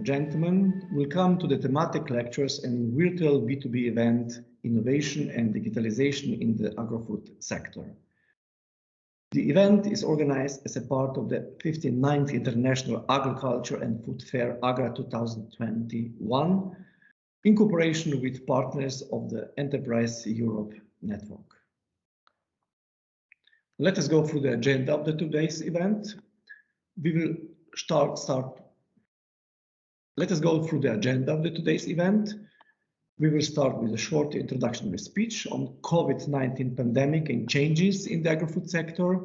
and gentlemen, welcome to the thematic lectures and virtual B2B event, Innovation and Digitalization in the Agro-Food sector. The event is organized as a part of the 59th International Agriculture and Food Fair AGRA 2021 in cooperation with partners of the Enterprise Europe network. Let us go through the agenda of today's event. Let us go through the agenda of today's event. We will start with a short introductory speech on COVID-19 pandemic and changes in the agri-food sector.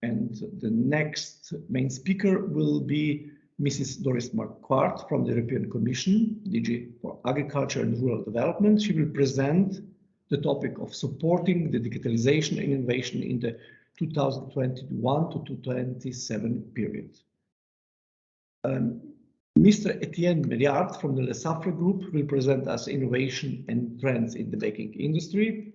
And the next main speaker will be Mrs. Doris Marquardt from the European Commission, DG for Agriculture and Rural Development. She will present the topic of supporting the digitalization and innovation in the 2021 to 2027 period. Mr. Etienne Maillard from the Lesaffre group will present us innovation and trends in the baking industry.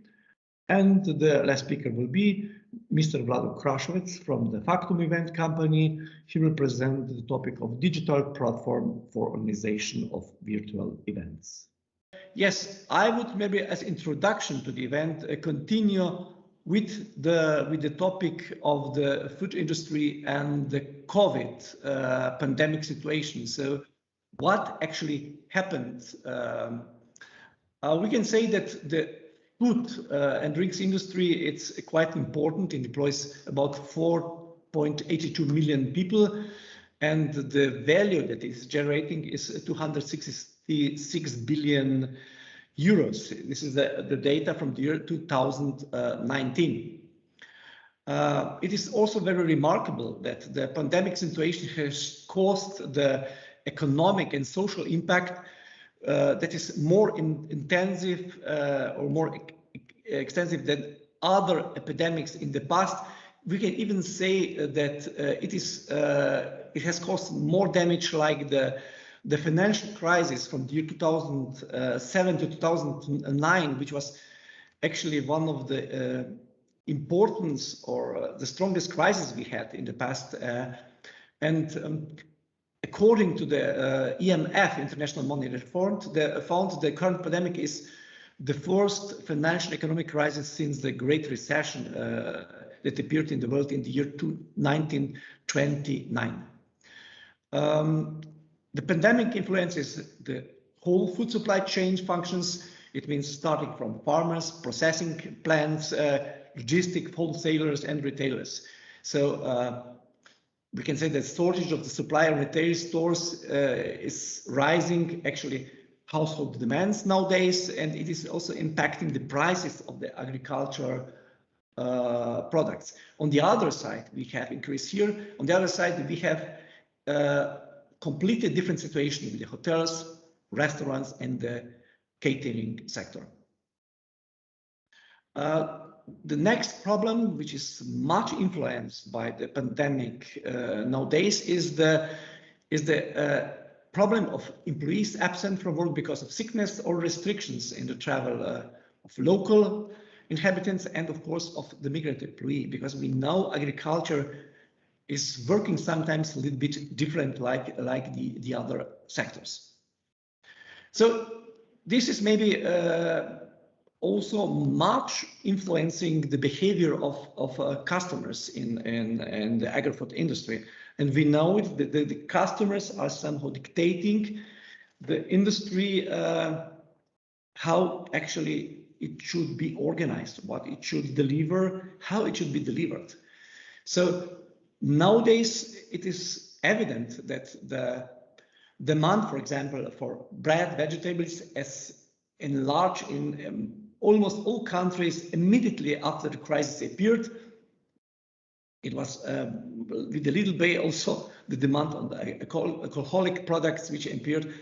And the last speaker will be Mr. Vlado Krašovec from the Factumevent company. He will present the topic of digital platform for organization of virtual events. Yes, I would maybe as introduction to the event continue with the topic of the food industry and the COVID pandemic situation. So what actually happened? We can say that the food and drinks industry, it's quite important. It employs about 4.82 million people, and the value that it's generating is 266 billion euros. This is the data from the year 2019. It is also very remarkable that the pandemic situation has caused the economic and social impact that is more intensive or more extensive than other epidemics in the past. We can even say that it has caused more damage, like the financial crisis from the year 2007 to 2009, which was actually one of the importance or the strongest crisis we had in the past. According to the IMF, International Monetary Fund, the current pandemic is the first financial economic crisis since the Great Recession that appeared in the world in the year 1929. The pandemic influences the whole food supply chain functions. It means starting from farmers, processing plants, logistic wholesalers and retailers. So we can say that shortage of the supply of retail stores is rising, actually household demands nowadays, and it is also impacting the prices of the agriculture products. On the other side, we have increase here. On the other side, we have completely different situation with the hotels, restaurants, and the catering sector. The next problem, which is much influenced by the pandemic nowadays, is the problem of employees absent from work because of sickness or restrictions in the travel of local inhabitants and, of course, of the migrant employee, because we know agriculture is working sometimes a little bit different like the other sectors. So this is maybe also much influencing the behavior of customers in the agri-food industry. And we know that the customers are somehow dictating the industry how actually it should be organized, what it should deliver, how it should be delivered. So nowadays, it is evident that the demand, for example, for bread, vegetables has enlarged in almost all countries immediately after the crisis appeared. It was with a little bit also the demand on the alcoholic products which appeared.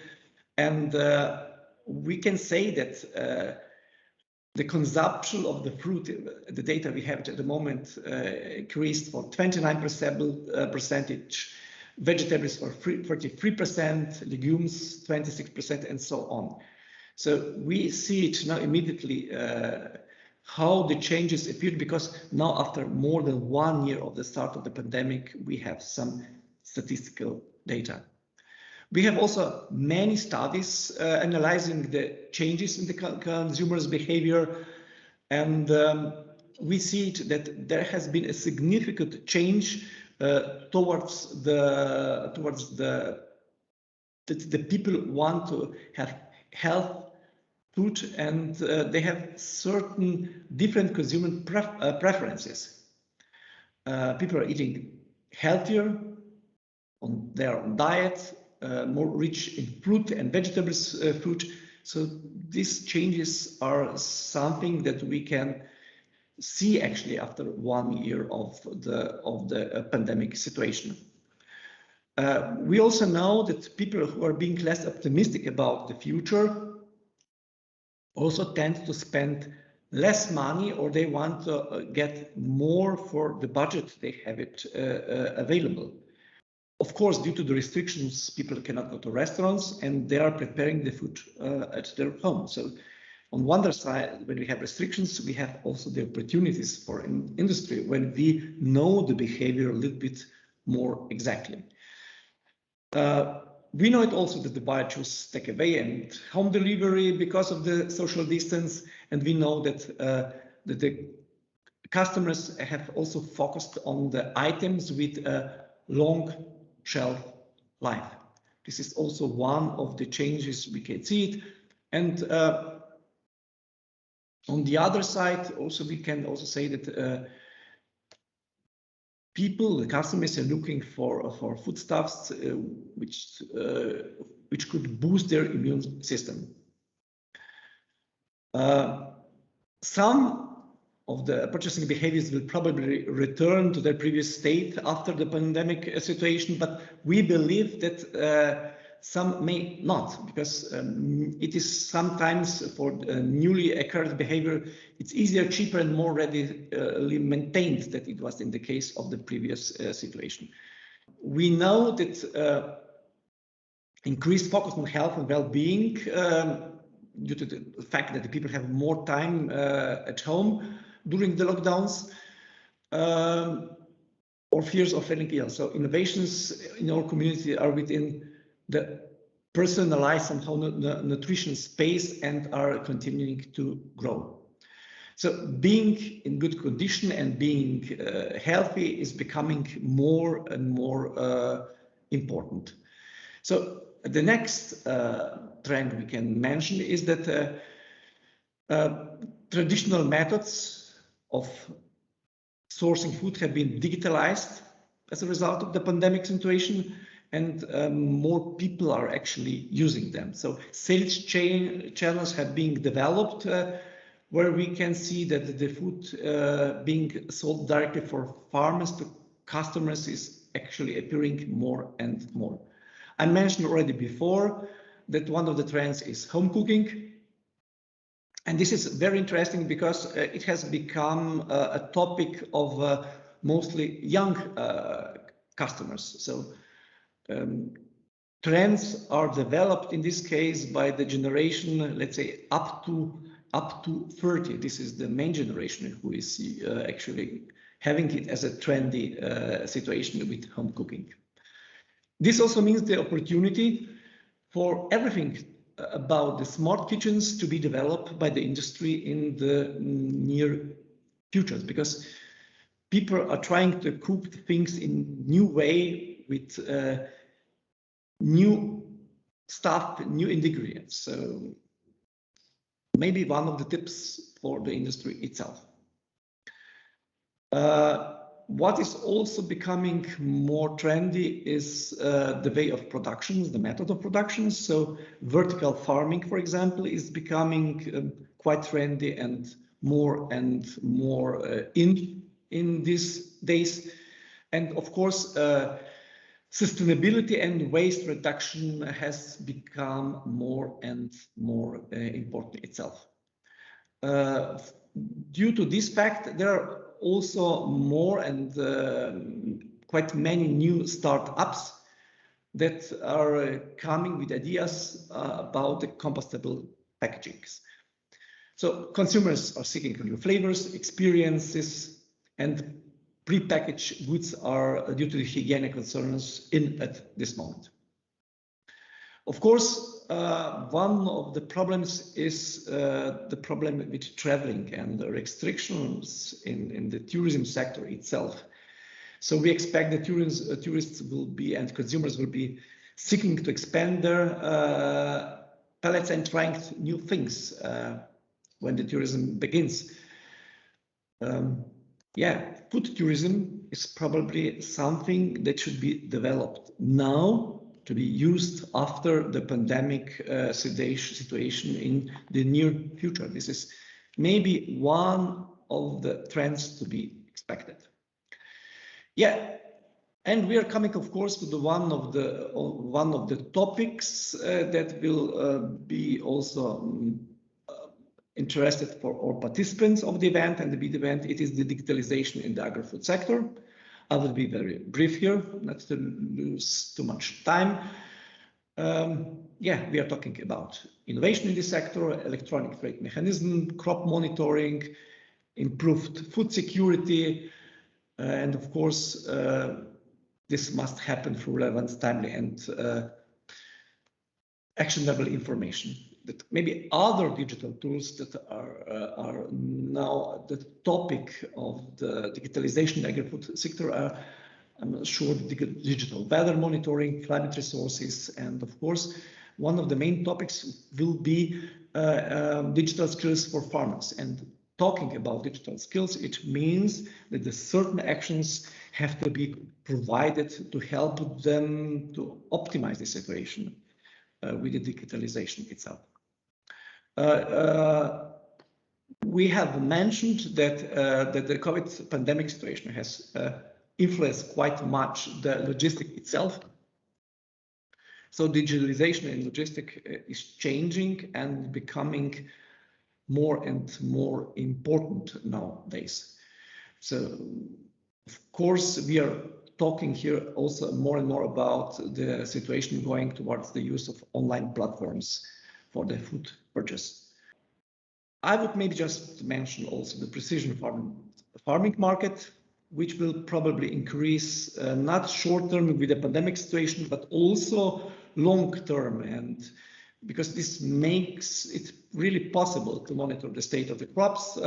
And we can say that the consumption of the fruit, the data we have at the moment, increased for 29%, vegetables for 33%, legumes 26%, and so on. So we see it now immediately how the changes appeared, because now after more than 1 year of the start of the pandemic, we have some statistical data. We have also many studies analyzing the changes in the consumers' behavior, and we see that there has been a significant change towards the people want to have health food, and they have certain different consumer preferences. People are eating healthier on their own diet, more rich in fruit and vegetables food. So these changes are something that we can see actually after 1 year of the pandemic situation. We also know that people who are being less optimistic about the future also tend to spend less money, or they want to get more for the budget they have it available. Of course, due to the restrictions, people cannot go to restaurants and they are preparing the food at their home. So on one side, when we have restrictions, we have also the opportunities for industry when we know the behavior a little bit more exactly. We know it also that the buyer chooses takeaway and home delivery because of the social distance, and we know that, that the customers have also focused on the items with a long shelf life. This is also one of the changes we can see it. And on the other side, also we can also say that people, the customers, are looking for foodstuffs which could boost their immune system. Some of the purchasing behaviors will probably return to their previous state after the pandemic situation, but we believe that some may not, because it is sometimes for newly occurred behavior, it's easier, cheaper, and more readily maintained than it was in the case of the previous situation. We know that increased focus on health and well-being due to the fact that the people have more time at home during the lockdowns, or fears of falling ill. So innovations in our community are within the personalized somehow nutrition space and are continuing to grow. So being in good condition and being healthy is becoming more and more important. So the next trend we can mention is that traditional methods of sourcing food have been digitalized as a result of the pandemic situation, and more people are actually using them. So sales channels have been developed where we can see that the food being sold directly for farmers to customers is actually appearing more and more. I mentioned already before that one of the trends is home cooking. And this is very interesting because it has become a topic of mostly young customers. So trends are developed in this case by the generation, let's say up to 30. This is the main generation who is actually having it as a trendy situation with home cooking. This also means the opportunity for everything about the smart kitchens to be developed by the industry in the near future, because people are trying to cook things in new way with new stuff, new ingredients. So maybe one of the tips for the industry itself. What is also becoming more trendy is the way of production, the method of production. So vertical farming, for example, is becoming quite trendy and more in these days. And of course, sustainability and waste reduction has become more and more important itself. Due to this fact, there are also more and quite many new startups that are coming with ideas about the compostable packagings. So consumers are seeking new flavors, experiences, and prepackaged goods are, due to the hygienic concerns, in at this moment. Of course, one of the problems is the problem with traveling and the restrictions in the tourism sector itself. So we expect that tourists will be and consumers will be seeking to expand their palettes and trying new things when the tourism begins. Food tourism is probably something that should be developed now to be used after the pandemic situation in the near future. This is maybe one of the trends to be expected. Yeah, and we are coming, of course, to the one of the topics that will be also interested for all participants of the event and the big event. It is the digitalization in the agri-food sector. I will be very brief here, not to lose too much time. We are talking about innovation in this sector, electronic trade mechanism, crop monitoring, improved food security, and of course, this must happen through relevant, timely, and actionable information. That maybe other digital tools that are now the topic of the digitalization in the agri-food sector are, I'm sure, digital weather monitoring, climate resources, and of course, one of the main topics will be digital skills for farmers. And talking about digital skills, it means that the certain actions have to be provided to help them to optimize the situation with the digitalization itself. We have mentioned that the COVID pandemic situation has influenced quite much the logistics itself. So digitalization in logistics is changing and becoming more and more important nowadays. So, of course, we are talking here also more and more about the situation going towards the use of online platforms for the food purchase. I would maybe just mention also the precision farming market, which will probably increase not short term with the pandemic situation, but also long term, and because this makes it really possible to monitor the state of the crops,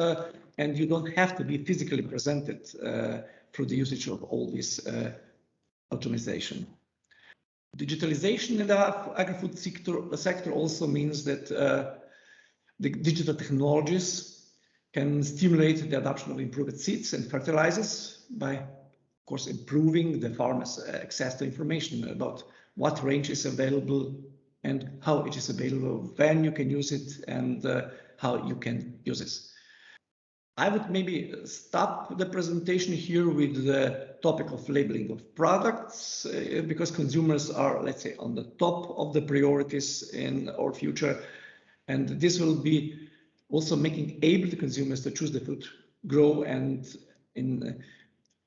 and you don't have to be physically presented through the usage of all this automation. Digitalization in the agri-food sector also means that the digital technologies can stimulate the adoption of improved seeds and fertilizers by, of course, improving the farmers' access to information about what range is available and how it is available, when you can use it, and how you can use it. I would maybe stop the presentation here with the topic of labeling of products, because consumers are, let's say, on the top of the priorities in our future. And this will be also making able the consumers to choose the food, grow, and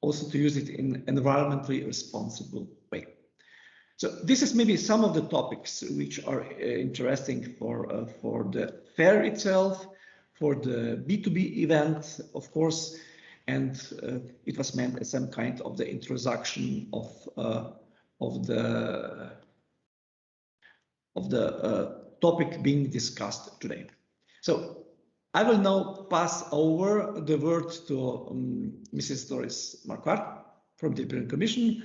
also to use it in an environmentally responsible way. So this is maybe some of the topics which are interesting for the fair itself, for the B2B event, of course, and it was meant as some kind of the introduction of the topic being discussed today. So I will now pass over the word to Mrs. Doris Marquardt from the European Commission.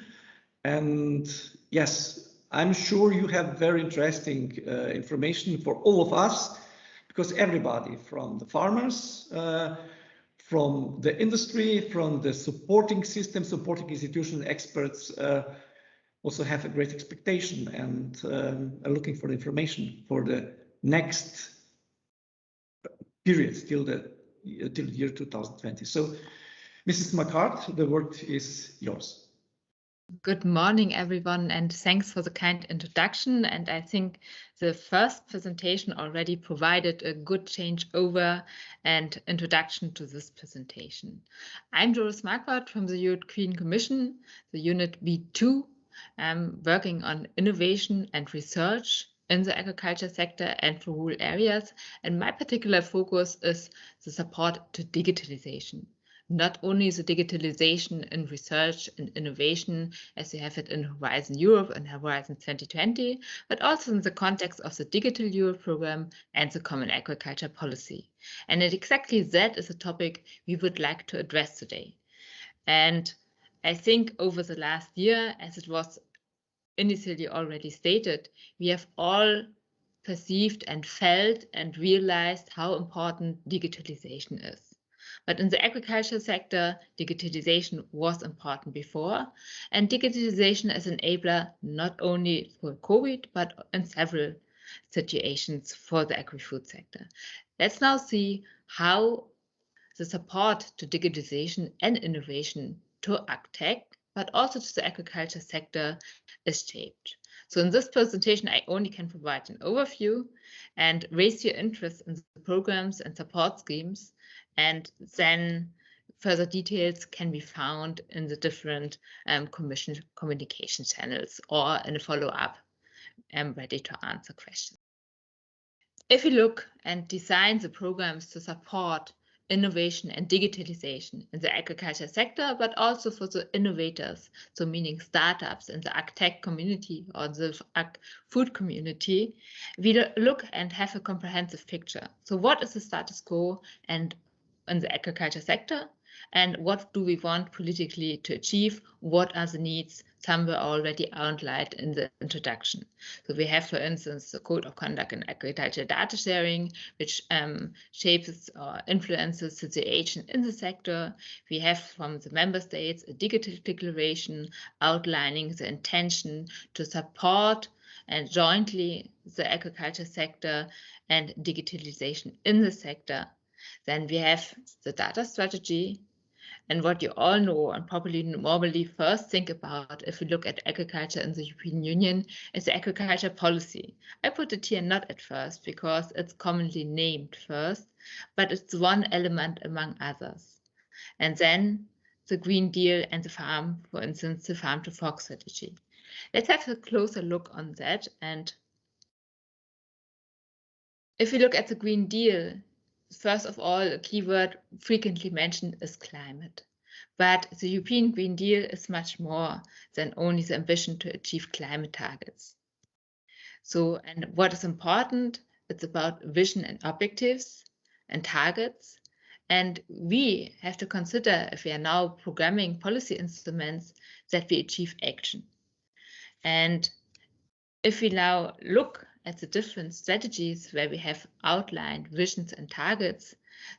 And yes, I'm sure you have very interesting information for all of us, because everybody from the farmers, from the industry, from the supporting system, supporting institution experts also have a great expectation and are looking for the information for the next period till the year 2020. So, Mrs. Marquardt, the word is yours. Good morning, everyone, and thanks for the kind introduction. And I think the first presentation already provided a good changeover and introduction to this presentation. I'm Doris Marquardt from the European Commission, the unit B2. I'm working on innovation and research in the agriculture sector and for rural areas. And my particular focus is the support to digitalization. not only the digitalization in research and innovation as you have it in Horizon Europe and Horizon 2020, but also in the context of the Digital Europe program and the Common Agriculture Policy. And exactly that is a topic we would like to address today. And I think over the last year, as it was initially already stated, we have all perceived and felt and realized how important digitalization is. But in the agriculture sector, digitalization was important before, and digitalization is an enabler not only for COVID, but in several situations for the agri-food sector. Let's now see how the support to digitalization and innovation to AgTech, but also to the agriculture sector is shaped. So in this presentation, I only can provide an overview and raise your interest in the programs and support schemes, and then further details can be found in the different Commission communication channels or in a follow-up. I'm ready to answer questions. If you look and design the programs to support innovation and digitalization in the agriculture sector, but also for the innovators, so meaning startups in the AgTech community or the Ag-Food community, we look and have a comprehensive picture. So what is the status quo and in the agriculture sector, and what do we want politically to achieve? What are the needs? Some were already outlined in the introduction. So we have, for instance, the Code of Conduct in Agriculture Data Sharing, which shapes or influences the situation in the sector. We have from the member states a digital declaration outlining the intention to support and jointly the agriculture sector and digitalization in the sector. Then we have the data strategy, and what you all know and probably normally first think about if we look at agriculture in the European Union is the agriculture policy. I put it here not at first because it's commonly named first, but it's one element among others. And then the Green Deal and the farm, for instance, the farm to fork strategy. Let's have a closer look on that. And if we look at the Green Deal, first of all, a keyword frequently mentioned is climate. But the European Green Deal is much more than only the ambition to achieve climate targets. So, and what is important, it's about vision and objectives and targets. And we have to consider, if we are now programming policy instruments, that we achieve action. And if we now look at the different strategies where we have outlined visions and targets,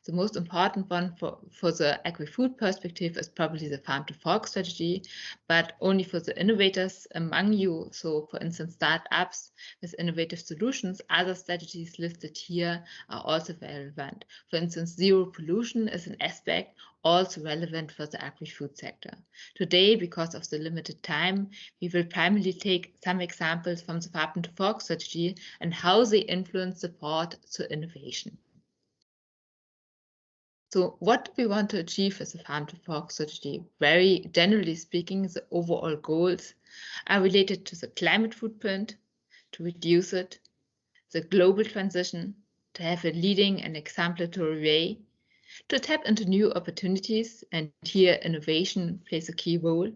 the most important one for the agri-food perspective is probably the farm to fork strategy, but only for the innovators among you. So for instance, startups with innovative solutions, other strategies listed here are also relevant. For instance, zero pollution is an aspect also relevant for the agri-food sector. Today, because of the limited time, we will primarily take some examples from the farm to fork strategy and how they influence support to innovation. So what do we want to achieve with the farm to fork strategy? Very generally speaking, the overall goals are related to the climate footprint, to reduce it, the global transition, to have a leading and exemplary way, to tap into new opportunities, and here innovation plays a key role,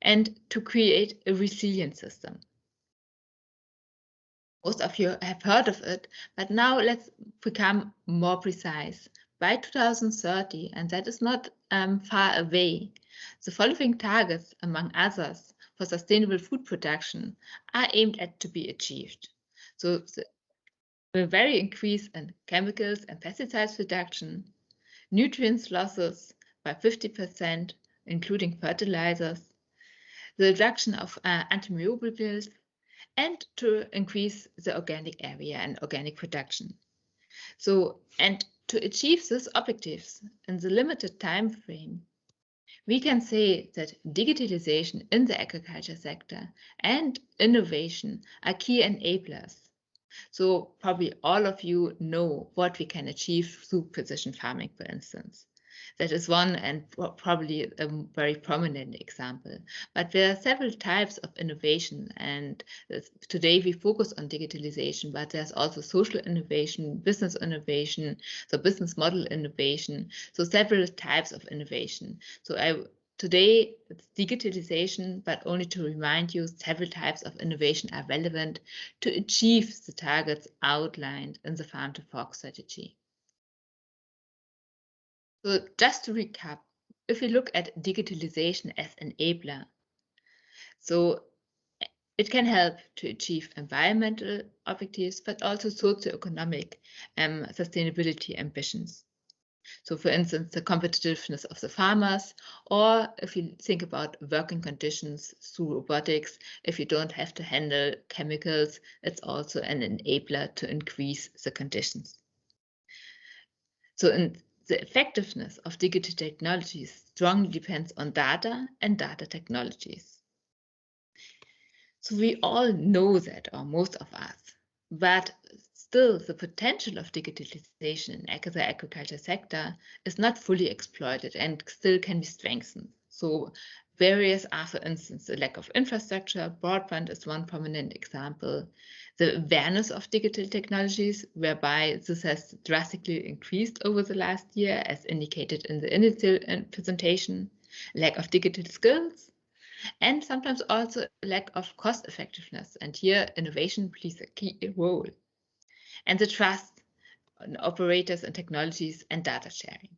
and to create a resilient system. Most of you have heard of it, but now let's become more precise. By 2030, and that is not far away, the following targets, among others, for sustainable food production are aimed at to be achieved. So the very increase in chemicals and pesticides reduction, nutrients losses by 50%, including fertilizers, the reduction of antimicrobials, and to increase the organic area and organic production. So, and to achieve these objectives in the limited time frame, we can say that digitalization in the agriculture sector and innovation are key enablers. So probably all of you know what we can achieve through precision farming, for instance. That is one and probably a very prominent example. But there are several types of innovation, and today we focus on digitalization, but there's also social innovation, business innovation, so business model innovation, so several types of innovation. So today it's digitalization, but only to remind you, several types of innovation are relevant to achieve the targets outlined in the Farm to Fork strategy. So just to recap, if we look at digitalization as enabler, so it can help to achieve environmental objectives, but also socioeconomic sustainability ambitions. So for instance, the competitiveness of the farmers, or if you think about working conditions through robotics, if you don't have to handle chemicals, it's also an enabler to increase the conditions. So the effectiveness of digital technologies strongly depends on data and data technologies. So we all know that, or most of us, but still the potential of digitalization in the agriculture sector is not fully exploited and still can be strengthened. So barriers are, for instance, the lack of infrastructure. Broadband is one prominent example. The awareness of digital technologies, whereby this has drastically increased over the last year, as indicated in the initial presentation. Lack of digital skills, and sometimes also a lack of cost effectiveness. And here innovation plays a key role. And the trust on operators and technologies and data sharing.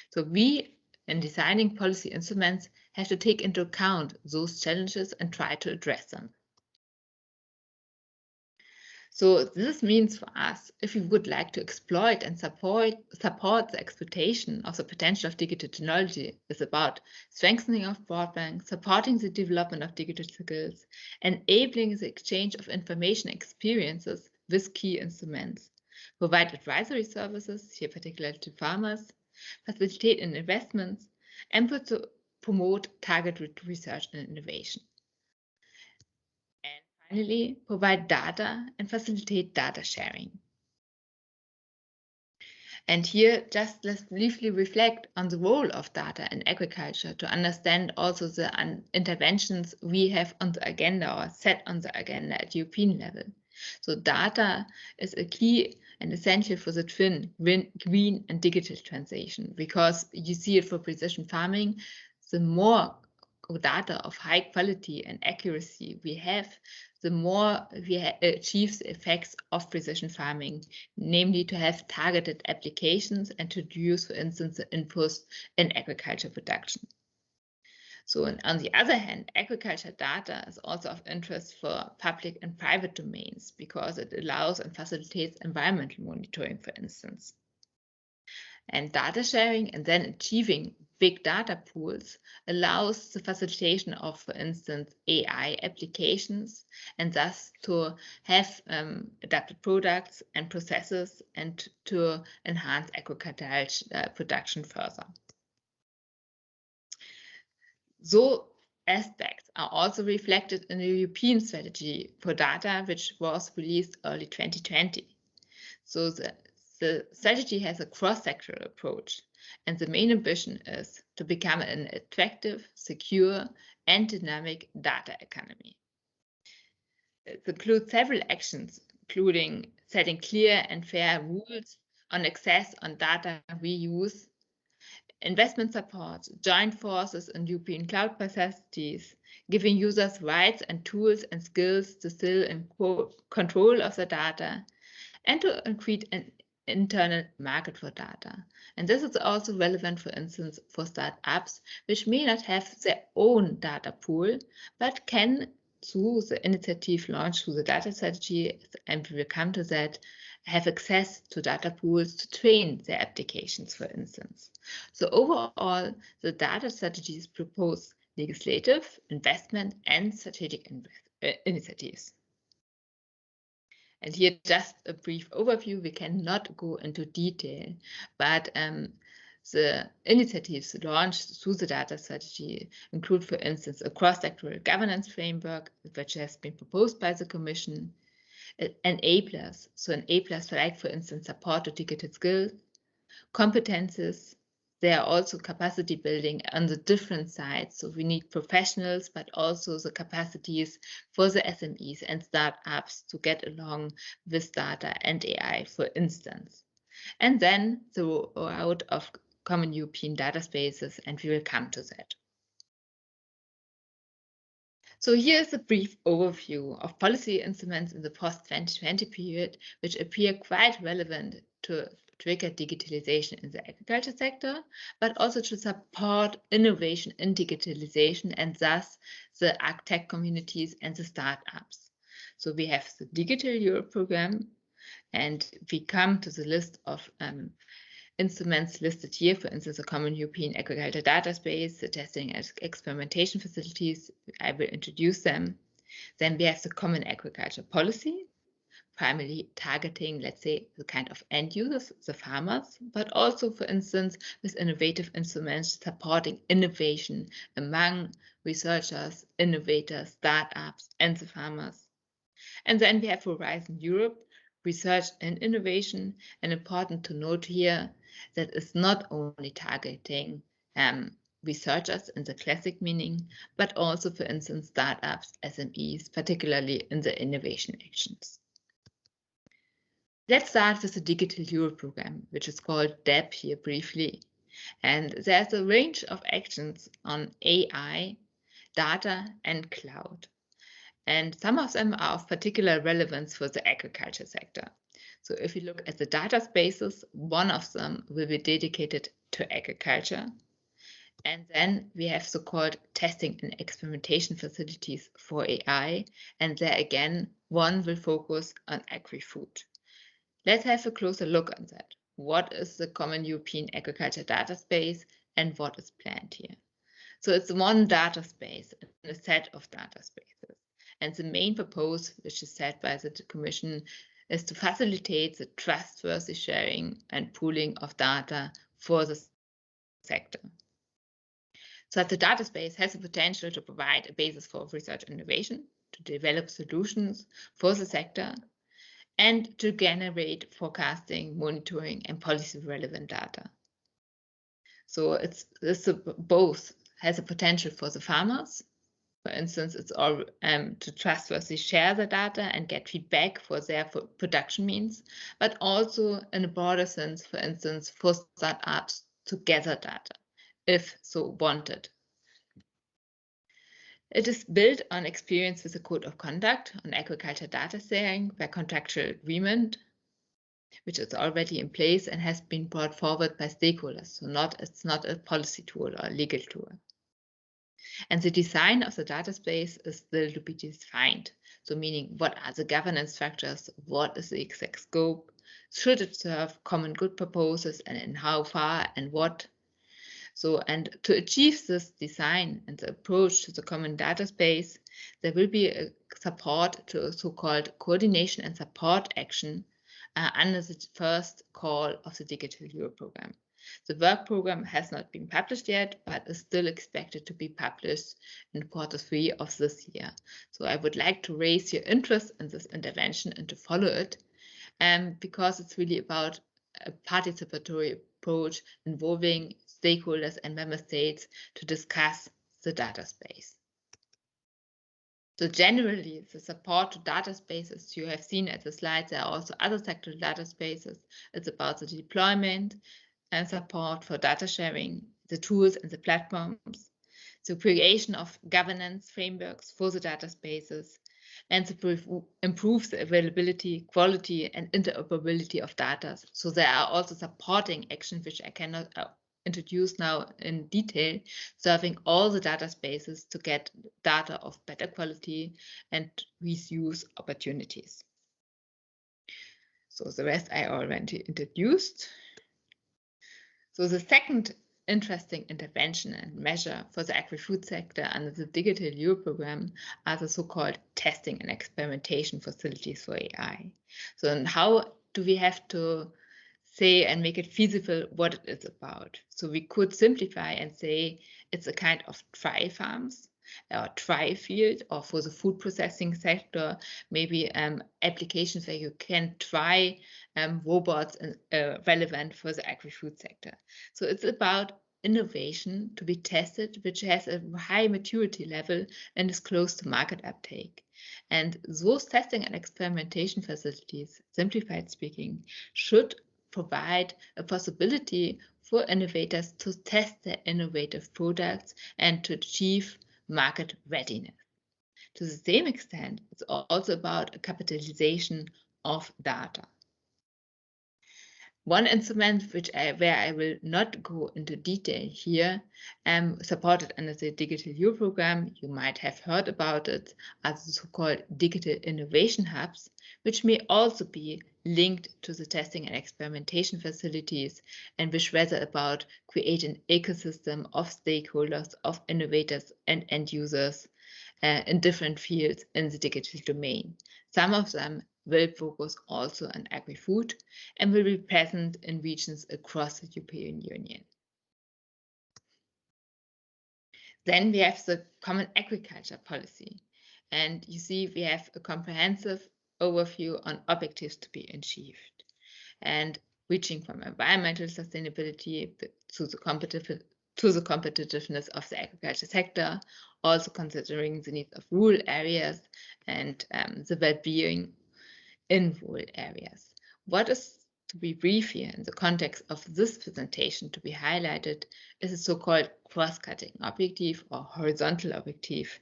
So we, in designing policy instruments, have to take into account those challenges and try to address them. So this means for us, if we would like to exploit and support the exploitation of the potential of digital technology, is about strengthening of broadband, supporting the development of digital skills, enabling the exchange of information experiences with key instruments, provide advisory services, here particularly to farmers, facilitate investments, and promote targeted research and innovation. Finally, provide data and facilitate data sharing. And here, just let's briefly reflect on the role of data in agriculture to understand also the interventions we have on the agenda or set on the agenda at European level. So data is a key and essential for the twin green and digital transition, because you see it for precision farming, the more data of high quality and accuracy we have, the more we achieve the effects of precision farming, namely to have targeted applications and to reduce, for instance, the inputs in agriculture production. So on the other hand, agriculture data is also of interest for public and private domains because it allows and facilitates environmental monitoring, for instance. And data sharing and then achieving big data pools allows the facilitation of, for instance, AI applications, and thus to have adapted products and processes and to enhance agricultural production further. So aspects are also reflected in the European strategy for data, which was released early 2020. So the strategy has a cross-sectoral approach, and the main ambition is to become an attractive, secure, and dynamic data economy. It includes several actions, including setting clear and fair rules on access on data reuse, investment support, joint forces in European cloud capacities, giving users rights and tools and skills to still in control of the data, and to create an internal market for data. And this is also relevant, for instance, for startups, which may not have their own data pool, but can, through the initiative launched through the data strategy, and we will come to that, have access to data pools to train their applications, for instance. So overall, the data strategies propose legislative, investment, and strategic initiatives. And here just a brief overview. We cannot go into detail, but the initiatives launched through the data strategy include, for instance, a cross-sectoral governance framework, which has been proposed by the Commission, enablers, so enablers like, for instance, support to digital skills, competences, there are also capacity building on the different sides. So we need professionals, but also the capacities for the SMEs and startups to get along with data and AI, for instance. And then the rollout of common European data spaces, and we will come to that. So here's a brief overview of policy instruments in the post-2020 period, which appear quite relevant to trigger digitalization in the agriculture sector, but also to support innovation in digitalization and thus the agtech communities and the startups. So we have the Digital Europe program, and we come to the list of instruments listed here, for instance, the Common European Agriculture Data Space, the testing and experimentation facilities. I will introduce them. Then we have the Common Agriculture Policy, primarily targeting, let's say, the kind of end users, the farmers, but also, for instance, with innovative instruments supporting innovation among researchers, innovators, startups, and the farmers. And then we have Horizon Europe, research and innovation, and important to note here that is not only targeting researchers in the classic meaning, but also, for instance, startups, SMEs, particularly in the innovation actions. Let's start with the Digital Europe program, which is called DEP here briefly. And there's a range of actions on AI, data, and cloud. And some of them are of particular relevance for the agriculture sector. So if you look at the data spaces, one of them will be dedicated to agriculture. And then we have so-called testing and experimentation facilities for AI. And there again, one will focus on Agri-Food. Let's have a closer look on that. What is the Common European Agriculture Data Space and what is planned here? So it's one data space and a set of data spaces. And the main purpose, which is set by the Commission, is to facilitate the trustworthy sharing and pooling of data for the sector. So that the data space has the potential to provide a basis for research and innovation, to develop solutions for the sector, and to generate forecasting, monitoring, and policy-relevant data. So this both has a potential for the farmers. For instance, it's all to trustworthy share the data and get feedback for their production means, but also in a broader sense, for instance, for startups to gather data, if so wanted. It is built on experience with the Code of Conduct on agriculture data sharing by contractual agreement, which is already in place and has been brought forward by stakeholders. So it's not a policy tool or a legal tool. And the design of the data space is still to be defined. So meaning, what are the governance structures? What is the exact scope? Should it serve common good purposes, and in how far and what? So, and to achieve this design and the approach to the common data space, there will be a support to a so-called coordination and support action under the first call of the Digital Europe program. The work program has not been published yet, but is still expected to be published in Q3 of this year. So I would like to raise your interest in this intervention and to follow it, because it's really about a participatory approach involving stakeholders and member states to discuss the data space. So generally, the support to data spaces you have seen at the slides, there are also other sectoral data spaces. It's about the deployment and support for data sharing, the tools and the platforms, the creation of governance frameworks for the data spaces, and to improve the availability, quality, and interoperability of data. So there are also supporting actions which I cannot introduce now in detail, serving all the data spaces to get data of better quality and reuse opportunities. So the rest I already introduced. So the second interesting intervention and measure for the agri-food sector under the Digital Europe program are the so-called testing and experimentation facilities for AI. So and how do we have to say and make it feasible what it is about? So we could simplify and say it's a kind of trial farms, or try field, or for the food processing sector, maybe applications where you can try robots relevant for the agri-food sector. So it's about innovation to be tested, which has a high maturity level and is close to market uptake. And those testing and experimentation facilities, simplified speaking, should provide a possibility for innovators to test their innovative products and to achieve market readiness. To the same extent, it's also about a capitalization of data. One instrument where I will not go into detail here, supported under the Digital EU program, you might have heard about it, are the so-called digital innovation hubs, which may also be linked to the testing and experimentation facilities, and which rather about create an ecosystem of stakeholders, of innovators and end users in different fields in the digital domain. Some of them will focus also on agri-food and will be present in regions across the European Union. Then we have the Common Agriculture Policy. And you see we have a comprehensive overview on objectives to be achieved. And reaching from environmental sustainability to the competitiveness of the agriculture sector, also considering the needs of rural areas and the well-being in rural areas. What is, to be brief here, in the context of this presentation to be highlighted is a so-called cross-cutting objective or horizontal objective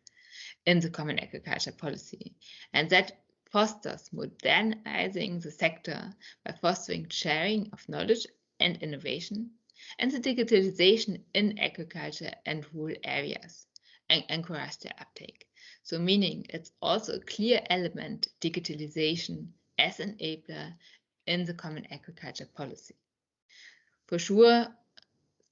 in the Common Agriculture Policy, and that fosters modernizing the sector by fostering sharing of knowledge and innovation, and the digitalization in agriculture and rural areas, and encourage their uptake. So meaning it's also a clear element, digitalization as enabler in the Common Agriculture Policy. For sure,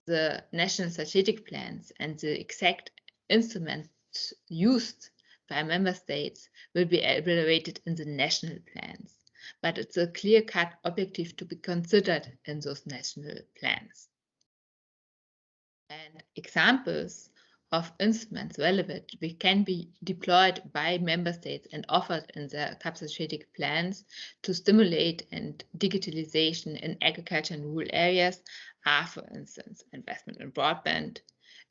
the national strategic plans and the exact instruments used by member states will be evaluated in the national plans, but it's a clear-cut objective to be considered in those national plans. And examples of instruments relevant which can be deployed by member states and offered in their strategic plans to stimulate and digitalization in agriculture and rural areas are, for instance, investment in broadband,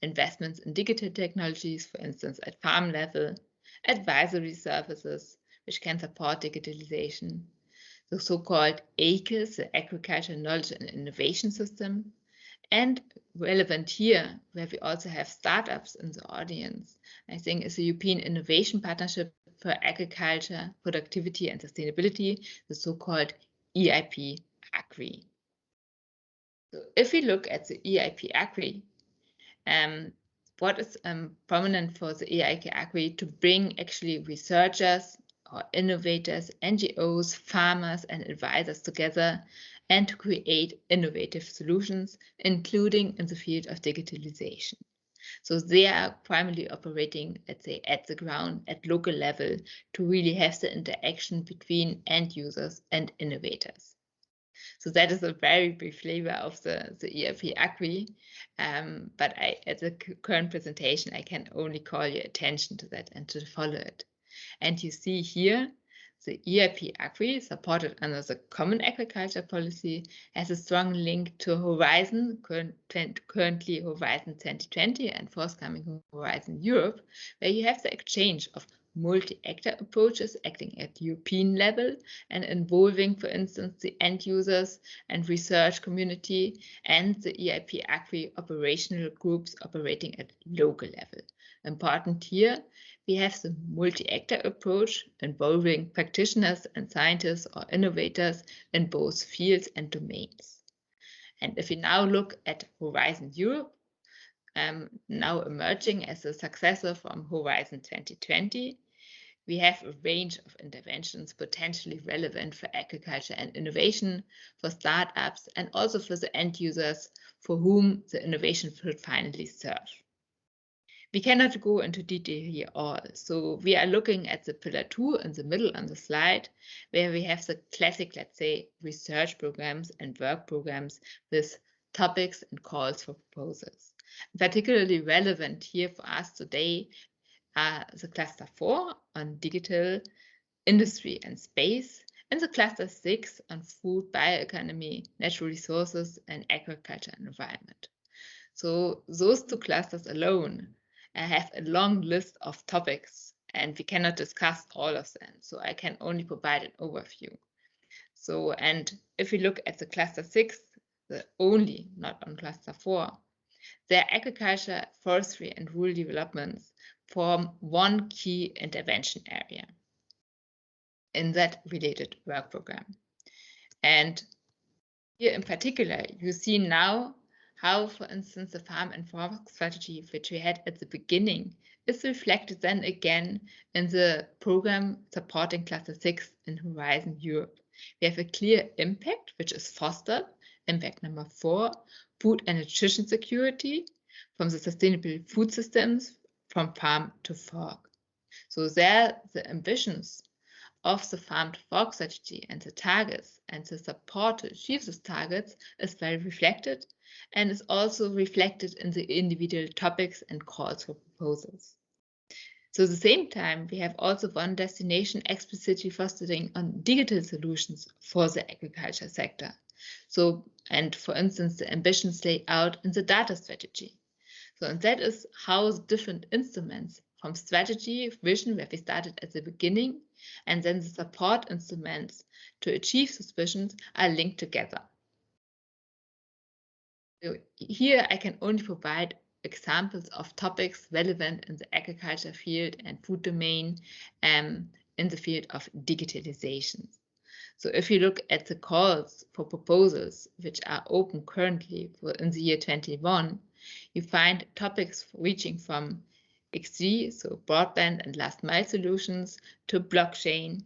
investments in digital technologies, for instance, at farm level, advisory services which can support digitalization, the so-called AGRA, the Agriculture Knowledge and Innovation System, and relevant here, where we also have startups in the audience, I think is the European Innovation Partnership for Agriculture, Productivity and Sustainability, the so-called EIP AGRI. So if we look at the EIP AGRI, what is prominent for the EIP AGRI to bring actually researchers or innovators, NGOs, farmers and advisors together and to create innovative solutions, including in the field of digitalization. So they are primarily operating, let's say, at the ground, at local level, to really have the interaction between end users and innovators. So that is a very brief flavor of the EIP AGRI, but at the current presentation, I can only call your attention to that and to follow it. And you see here, the EIP AGRI, supported under the Common Agriculture Policy, has a strong link to Horizon, currently Horizon 2020 and forthcoming Horizon Europe, where you have the exchange of multi-actor approaches acting at European level and involving, for instance, the end users and research community and the EIP AGRI operational groups operating at local level. Important here, we have the multi-actor approach involving practitioners and scientists or innovators in both fields and domains. And if we now look at Horizon Europe, now emerging as a successor from Horizon 2020, we have a range of interventions potentially relevant for agriculture and innovation, for startups, and also for the end users for whom the innovation should finally serve. We cannot go into detail here all, so we are looking at the pillar 2 in the middle on the slide, where we have the classic, let's say, research programs and work programs with topics and calls for proposals. Particularly relevant here for us today are the cluster 4 on digital, industry and space, and the cluster 6 on food, bioeconomy, natural resources, and agriculture and environment. So those 2 clusters alone have a long list of topics, and we cannot discuss all of them. So I can only provide an overview. So, and if we look at the cluster 6, only not on cluster 4, their agriculture, forestry, and rural developments form one key intervention area in that related work program. And here in particular, you see now how, for instance, the farm and forest strategy, which we had at the beginning, is reflected then again in the program supporting cluster 6 in Horizon Europe. We have a clear impact, which is fostered, impact number 4, food and nutrition security from the sustainable food systems from farm to fork. So there, the ambitions of the farm to fork strategy and the targets and the support to achieve those targets is very reflected, and is also reflected in the individual topics and calls for proposals. So at the same time, we have also one destination explicitly fostering on digital solutions for the agriculture sector. So, and for instance, the ambitions laid out in the data strategy. So, and that is how different instruments from strategy, vision, where we started at the beginning, and then the support instruments to achieve those visions are linked together. So here I can only provide examples of topics relevant in the agriculture field and food domain in the field of digitalization. So if you look at the calls for proposals which are open currently in the year 21, you find topics reaching from XG, so broadband and last mile solutions, to blockchain,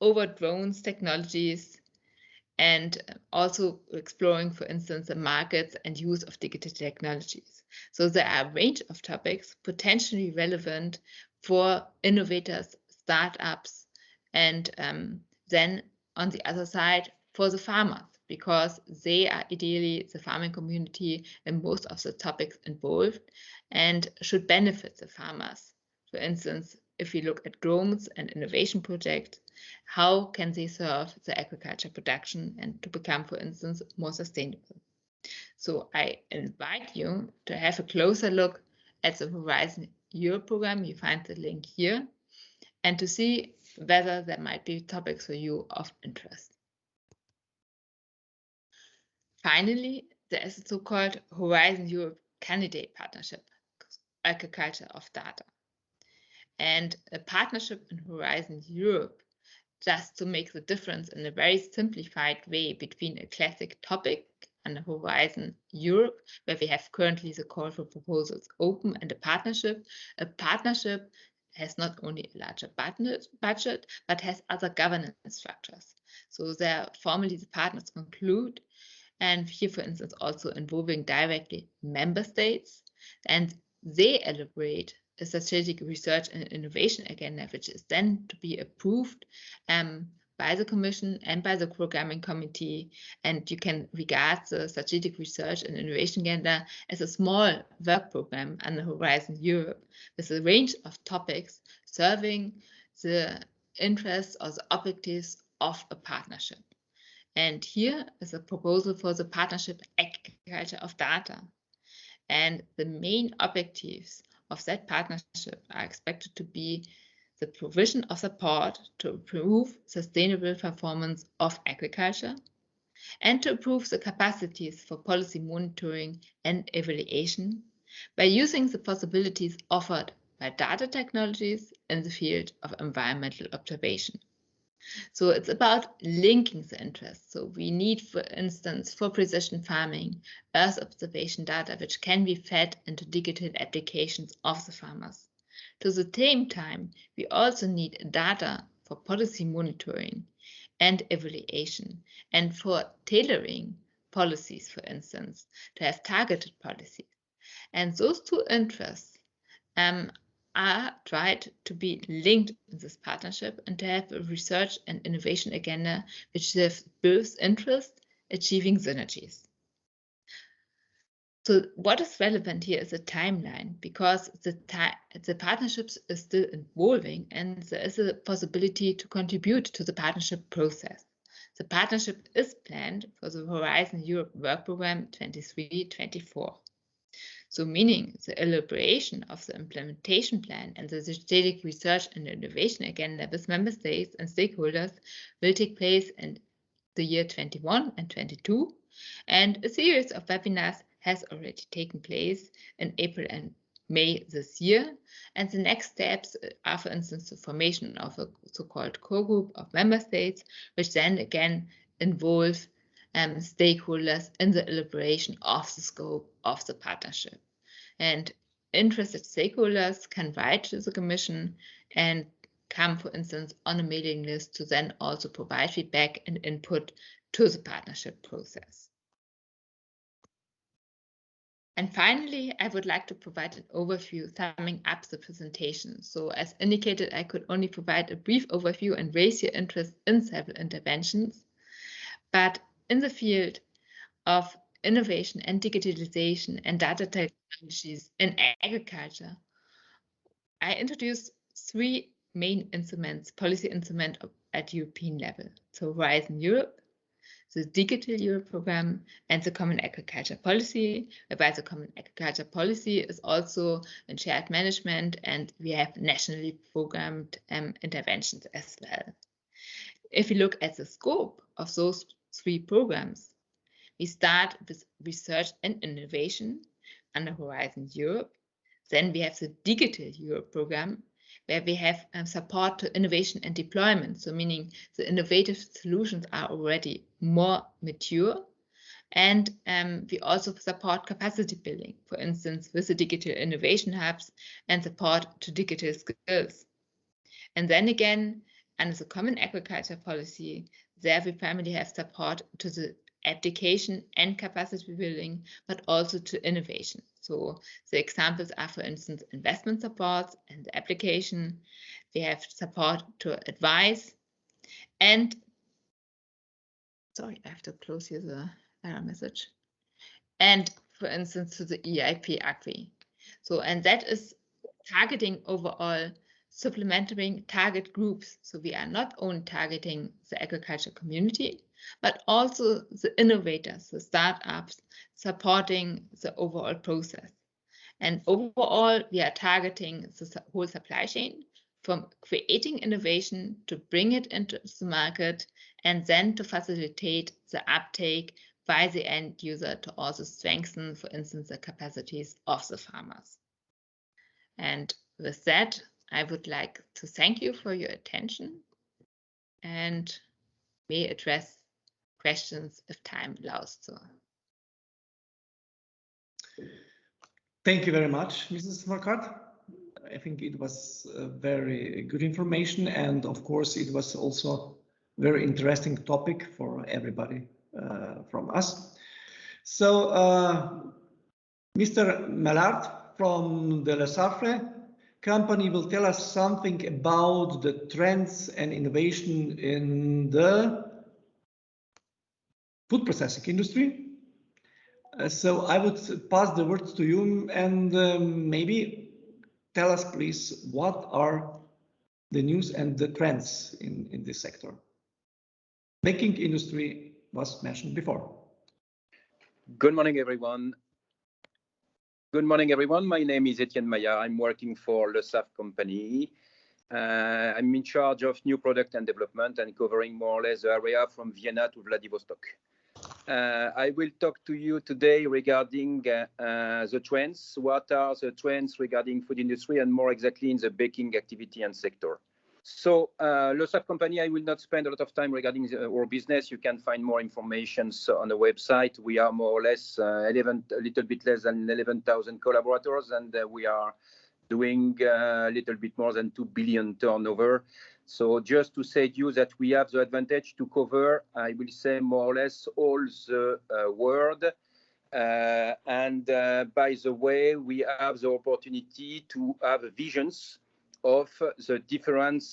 over drones technologies, and also exploring, for instance, the markets and use of digital technologies. So there are a range of topics potentially relevant for innovators, startups, and then on the other side for the farmers, because they are ideally the farming community in most of the topics involved and should benefit the farmers. For instance, if we look at drones and innovation projects, how can they serve the agriculture production and to become, for instance, more sustainable? So I invite you to have a closer look at the Horizon Europe program. You find the link here, and to see whether there might be topics for you of interest. Finally, there is a so-called Horizon Europe Candidate Partnership, Agriculture of Data. And a partnership in Horizon Europe, just to make the difference in a very simplified way between a classic topic and a Horizon Europe, where we have currently the call for proposals open, and a partnership. A partnership has not only a larger budget, but has other governance structures. So there formally the partners conclude, and here, for instance, also involving directly member states, and they elaborate a strategic research and innovation agenda, which is then to be approved by the Commission and by the Programming Committee. And you can regard the strategic research and innovation agenda as a small work program under Horizon Europe with a range of topics serving the interests or the objectives of a partnership. And here is a proposal for the partnership Agriculture of Data. And the main objectives of that partnership are expected to be the provision of support to improve sustainable performance of agriculture and to improve the capacities for policy monitoring and evaluation by using the possibilities offered by data technologies in the field of environmental observation. So it's about linking the interests. So we need, for instance, for precision farming, Earth observation data, which can be fed into digital applications of the farmers. To the same time, we also need data for policy monitoring and evaluation, and for tailoring policies, for instance, to have targeted policies. And those two interests are tried to be linked in this partnership and to have a research and innovation agenda which serves both interests, achieving synergies. So what is relevant here is a timeline, because the partnerships is still evolving and there is a possibility to contribute to the partnership process. The partnership is planned for the Horizon Europe Work Programme 23-24. So meaning the elaboration of the implementation plan and the strategic research and innovation agenda with member states and stakeholders will take place in the year 21 and 22, and a series of webinars has already taken place in April and May this year. And the next steps are, for instance, the formation of a so-called core group of member states, which then again involve stakeholders in the elaboration of the scope of the partnership. And interested stakeholders can write to the Commission and come, for instance, on a mailing list to then also provide feedback and input to the partnership process. And finally, I would like to provide an overview summing up the presentation. So as indicated, I could only provide a brief overview and raise your interest in several interventions. But in the field of innovation and digitalization and data technologies in agriculture, I introduced three main instruments, policy instruments at European level. So Horizon Europe, the Digital Europe Programme, and the Common Agriculture Policy, whereby the Common Agriculture Policy is also in shared management, and we have nationally programmed interventions as well. If we look at the scope of those three programs, we start with research and innovation under Horizon Europe. Then we have the Digital Europe Programme, where we have support to innovation and deployment. So meaning the innovative solutions are already more mature. And we also support capacity building, for instance, with the digital innovation hubs and support to digital skills. And then again, under the Common Agriculture Policy, there we primarily have support to the application and capacity building, but also to innovation. So the examples are, for instance, investment support and the application. We have support to advice, and sorry, I have to close here the error message. And for instance, to the EIP Agri. So, and that is targeting overall supplementary target groups. So we are not only targeting the agriculture community, but also the innovators, the startups, supporting the overall process. And overall, we are targeting the whole supply chain, from creating innovation to bring it into the market, and then to facilitate the uptake by the end user to also strengthen, for instance, the capacities of the farmers. And with that, I would like to thank you for your attention and may address questions if time allows so. Thank you very much, Mrs. Marquardt. I think it was very good information, and of course it was also a very interesting topic for everybody from us. So Mr. Maillard from the Lesaffre company will tell us something about the trends and innovation in the food processing industry. So I would pass the words to you, and maybe tell us, please, what are the news and the trends in this sector? Baking industry was mentioned before. Good morning, everyone. Good morning, everyone. My name is Etienne Maillard. I'm working for Lesaffre company. I'm in charge of new product and development and covering more or less the area from Vienna to Vladivostok. I will talk to you today regarding the trends. What are the trends regarding food industry and more exactly in the baking activity and sector? So Lesaffre company, I will not spend a lot of time regarding our business. You can find more information on the website. We are more or less a little bit less than 11,000 collaborators, and we are doing a little bit more than 2 billion turnover. So just to say to you that we have the advantage to cover, I will say, more or less all the world. And by the way, we have the opportunity to have visions of the different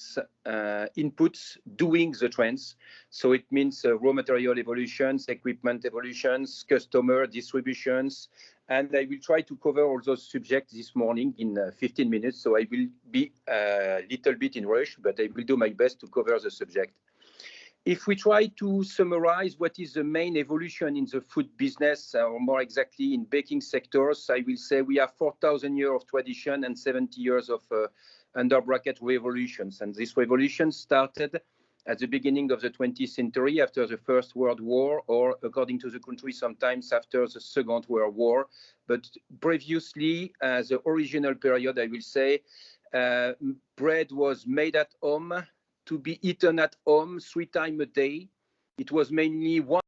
inputs doing the trends. So it means raw material evolutions, equipment evolutions, customer distributions, and I will try to cover all those subjects this morning in 15 minutes. So I will be a little bit in rush, but I will do my best to cover the subject. If we try to summarize what is the main evolution in the food business, or more exactly in baking sectors, I will say we have 4,000 years of tradition and 70 years of under bracket revolutions. And this revolution started at the beginning of the 20th century after the First World War, or according to the country, sometimes after the Second World War. But previously, the original period, I will say, bread was made at home, to be eaten at home 3 times a day. It was mainly one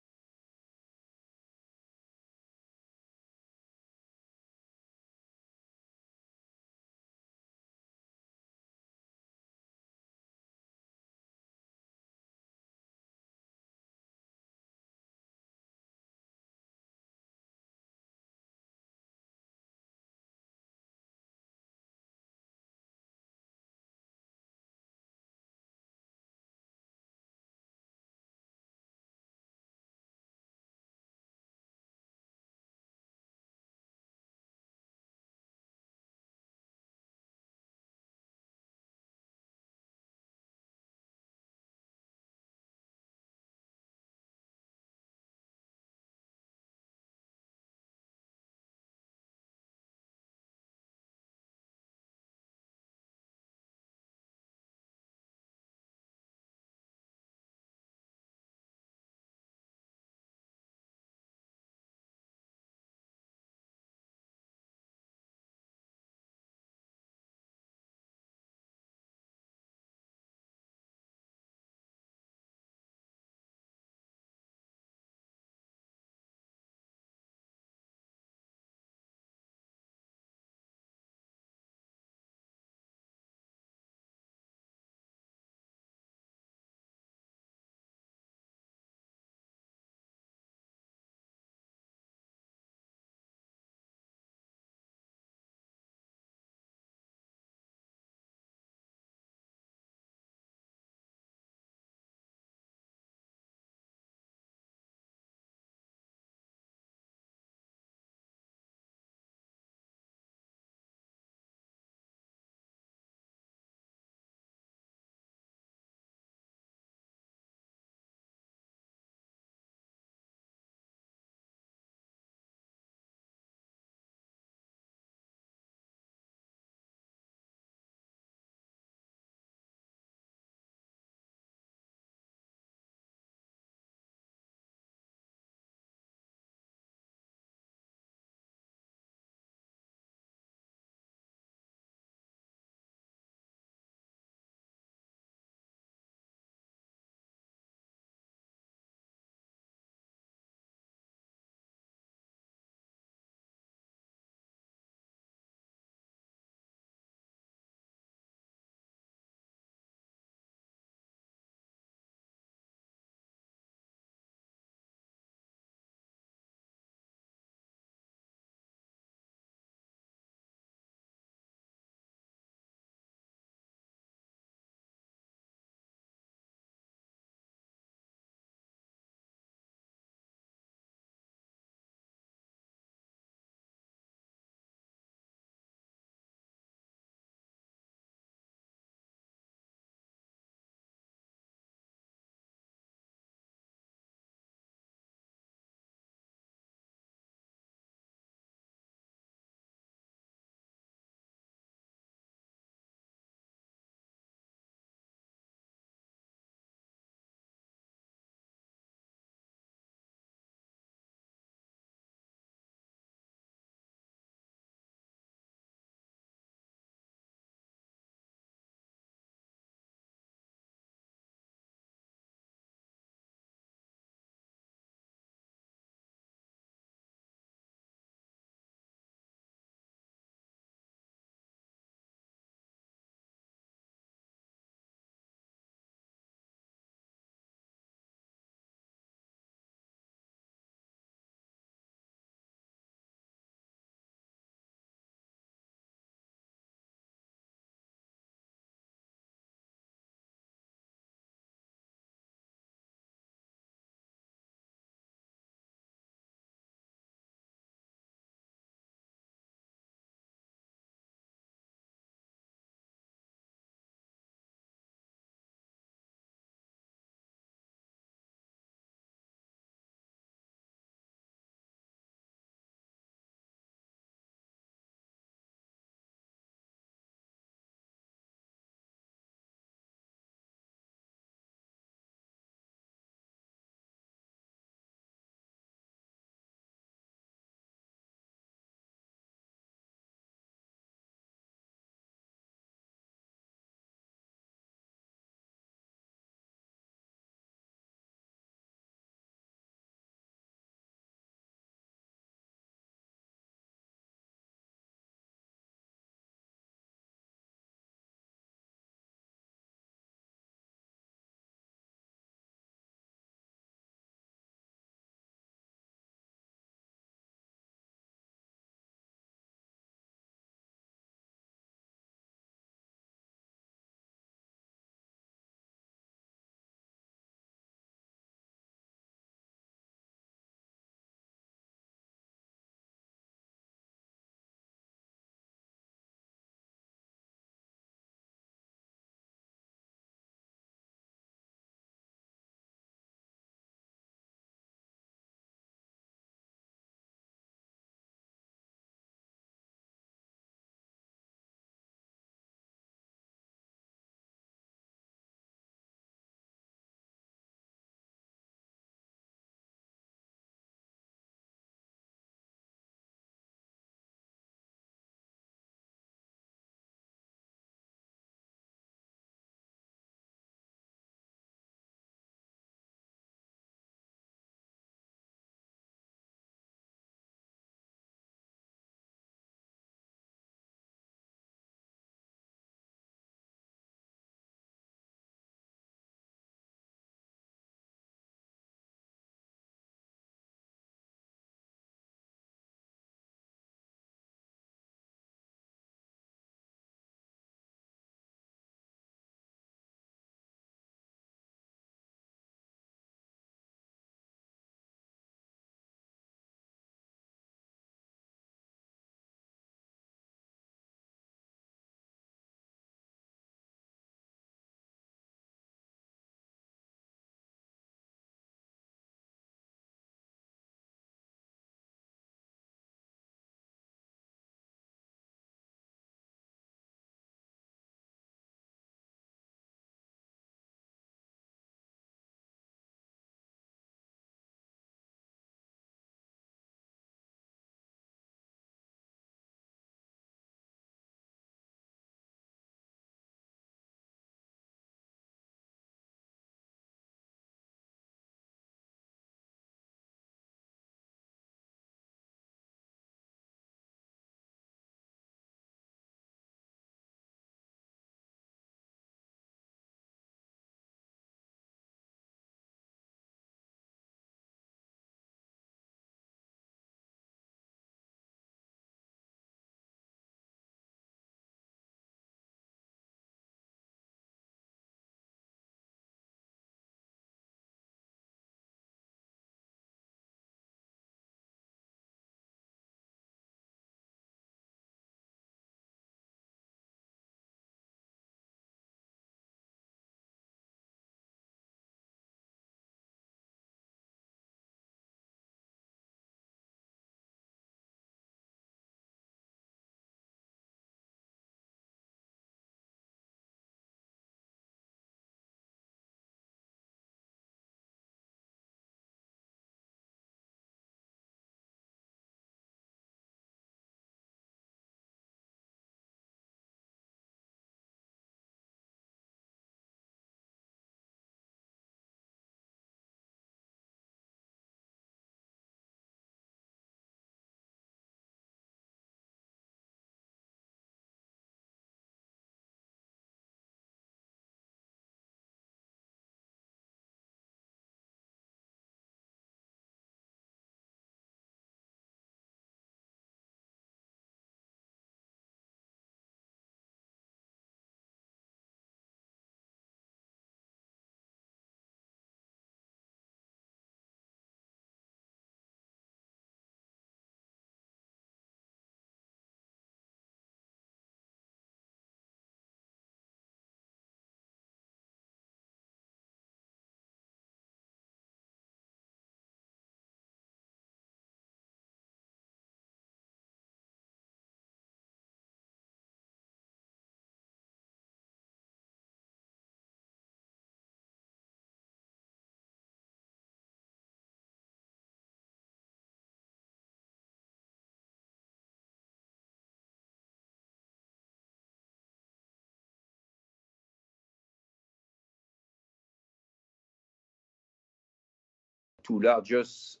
to largest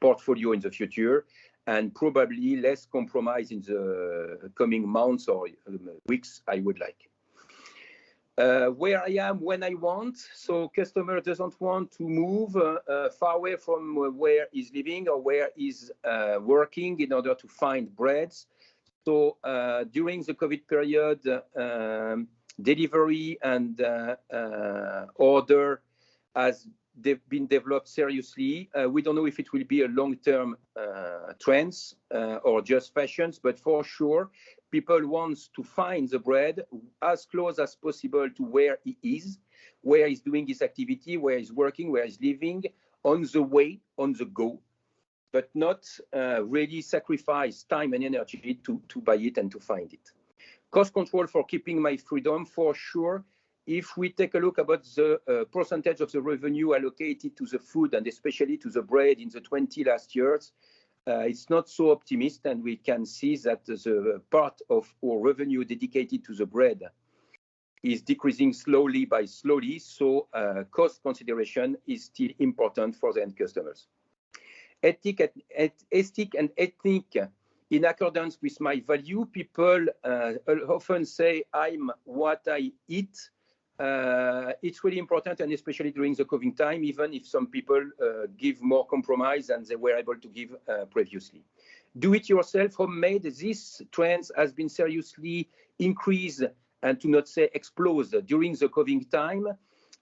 portfolio in the future, and probably less compromise in the coming months or weeks, I would like. Where I am when I want, so customer doesn't want to move far away from where he's living or where he's working in order to find breads. So during the COVID period, delivery and order has been developed seriously. We don't know if it will be a long-term trends or just fashions, but for sure, people want to find the bread as close as possible to where he is, where he's doing his activity, where he's working, where he's living, on the way, on the go, but not really sacrifice time and energy to buy it and to find it. Cost control for keeping my freedom, for sure. If we take a look about the percentage of the revenue allocated to the food and especially to the bread in the 20 last years, it's not so optimistic, and we can see that the part of our revenue dedicated to the bread is decreasing slowly by slowly, so cost consideration is still important for the end customers. Ethic and ethnic, in accordance with my value, people often say I'm what I eat. It's really important, and especially during the COVID time, even if some people give more compromise than they were able to give previously. Do-it-yourself, homemade, this trend has been seriously increased, and to not say explode, during the COVID time,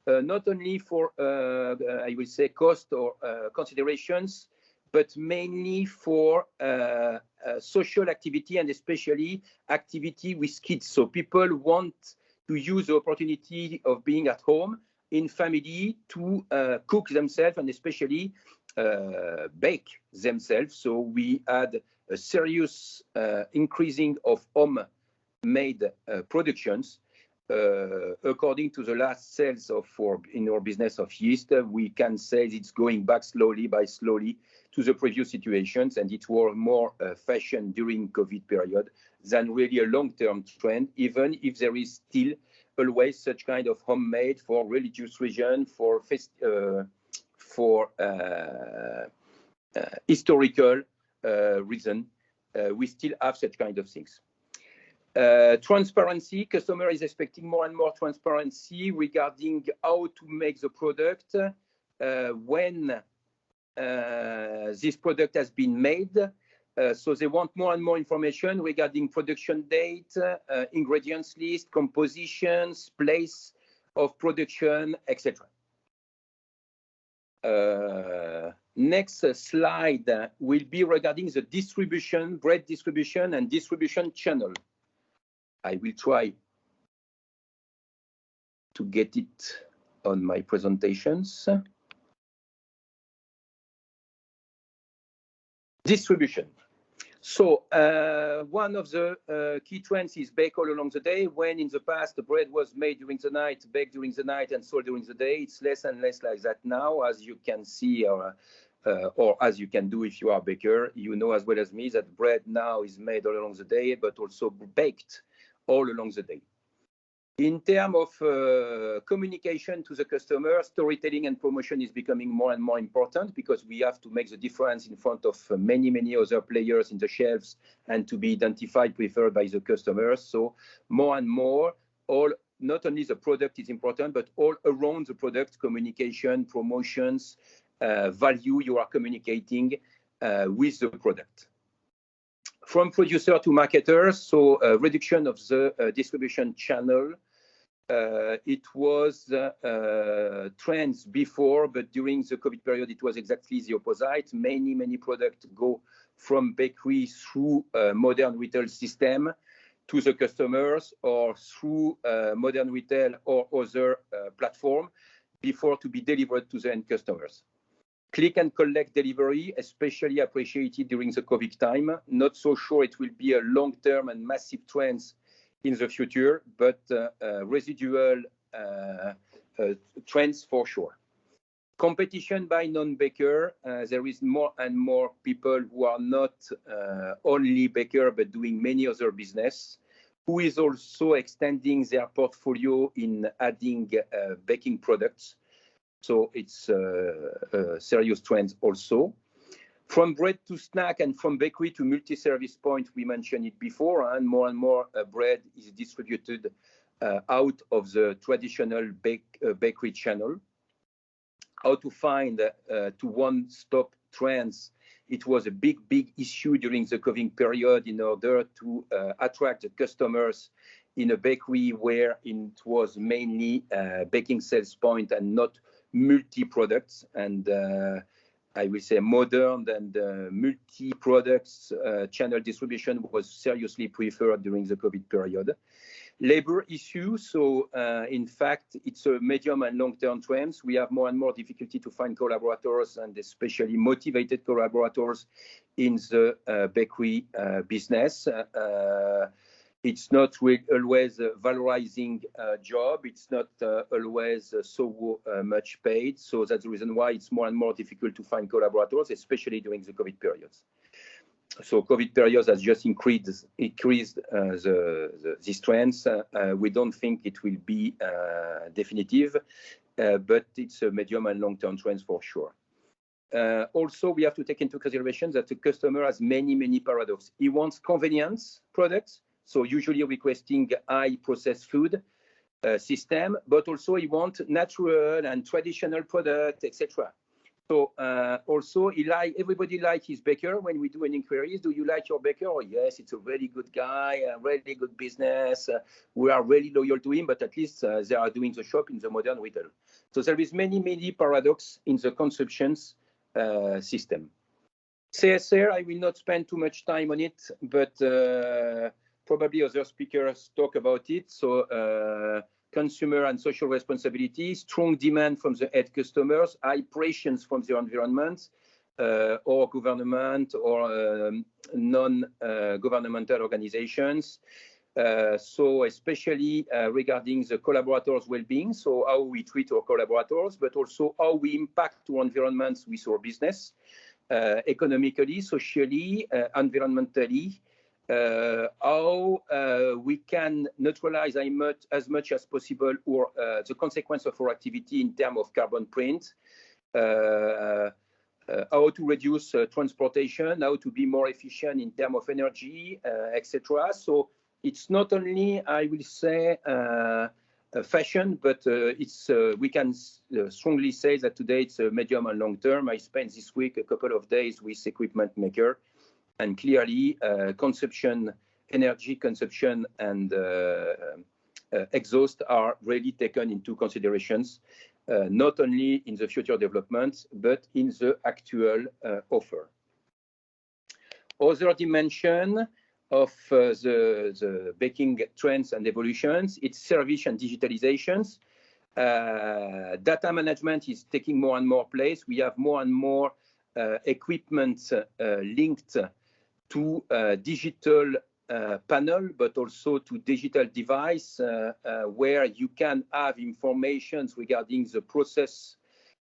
not only for, I will say, cost or considerations, but mainly for social activity and especially activity with kids. So people want to use the opportunity of being at home in family to cook themselves and especially bake themselves. So we had a serious increasing of homemade productions. According to the last sales of in our business of yeast, we can say it's going back slowly by slowly to the previous situations, and it was more fashion during COVID period than really a long-term trend, even if there is still always such kind of homemade for religious reason, for historical reason. We still have such kind of things. Transparency, customer is expecting more and more transparency regarding how to make the product, when this product has been made. So they want more and more information regarding production date, ingredients list, compositions, place of production, etc. Next slide will be regarding the distribution, bread distribution and distribution channel. I will try to get it on my presentations. Distribution. So one of the key trends is bake all along the day. When in the past the bread was made during the night, baked during the night and sold during the day, it's less and less like that now, as you can see, or as you can do if you are a baker. You know as well as me that bread now is made all along the day, but also baked all along the day. In terms of communication to the customer, storytelling and promotion is becoming more and more important, because we have to make the difference in front of many, many other players in the shelves and to be identified, preferred by the customers. So more and more, not only the product is important, but all around the product, communication, promotions, value you are communicating with the product. From producer to marketers, so reduction of the distribution channel. It was trends before, but during the COVID period, it was exactly the opposite. Many products go from bakery through modern retail system to the customers, or through modern retail or other platform before to be delivered to the end customers. Click and collect delivery, especially appreciated during the COVID time. Not so sure it will be a long-term and massive trends in the future, but residual trends for sure. Competition by non-baker. There is more and more people who are not only baker, but doing many other business, who is also extending their portfolio in adding baking products. So it's a serious trend also. From bread to snack and from bakery to multi-service point, we mentioned it before, and more bread is distributed out of the traditional bakery channel. How to find to one-stop trends? It was a big issue during the COVID period in order to attract the customers in a bakery where it was mainly baking sales point and not multi-products. And I will say modern and multi-products channel distribution was seriously preferred during the COVID period. Labor issue, so in fact, it's a medium and long-term trends. We have more and more difficulty to find collaborators and especially motivated collaborators in the bakery business. It's not always a valorizing job. It's not always so much paid. So that's the reason why it's more and more difficult to find collaborators, especially during the COVID periods. So COVID periods has just increased these trends. We don't think it will be definitive, but it's a medium and long-term trends for sure. Also, we have to take into consideration that the customer has many paradoxes. He wants convenience products, so usually requesting high processed food system, but also he wants natural and traditional products, etc. So also, everybody like his baker. When we do an inquiries, do you like your baker? Oh, yes, it's a really good guy, a really good business. We are really loyal to him, but at least they are doing the shop in the modern retail. So there is many paradox in the consumptions system. CSR, I will not spend too much time on it, but probably other speakers talk about it. So consumer and social responsibility, strong demand from the end customers, high pressures from the environment or government or non-governmental organizations. So especially regarding the collaborators' well-being, so how we treat our collaborators, but also how we impact our environments with our business, economically, socially, environmentally. How we can neutralize as much as possible or the consequence of our activity in terms of carbon print, how to reduce transportation, how to be more efficient in terms of energy, etc. So it's not only, I will say, fashion, but it's we can strongly say that today it's a medium and long term. I spent this week a couple of days with equipment maker. And clearly, energy consumption, and exhaust are really taken into considerations, not only in the future development, but in the actual offer. Other dimension of the baking trends and evolutions, it's service and digitalizations. Data management is taking more and more place. We have more and more equipment linked to digital panel, but also to digital device, where you can have information regarding the process,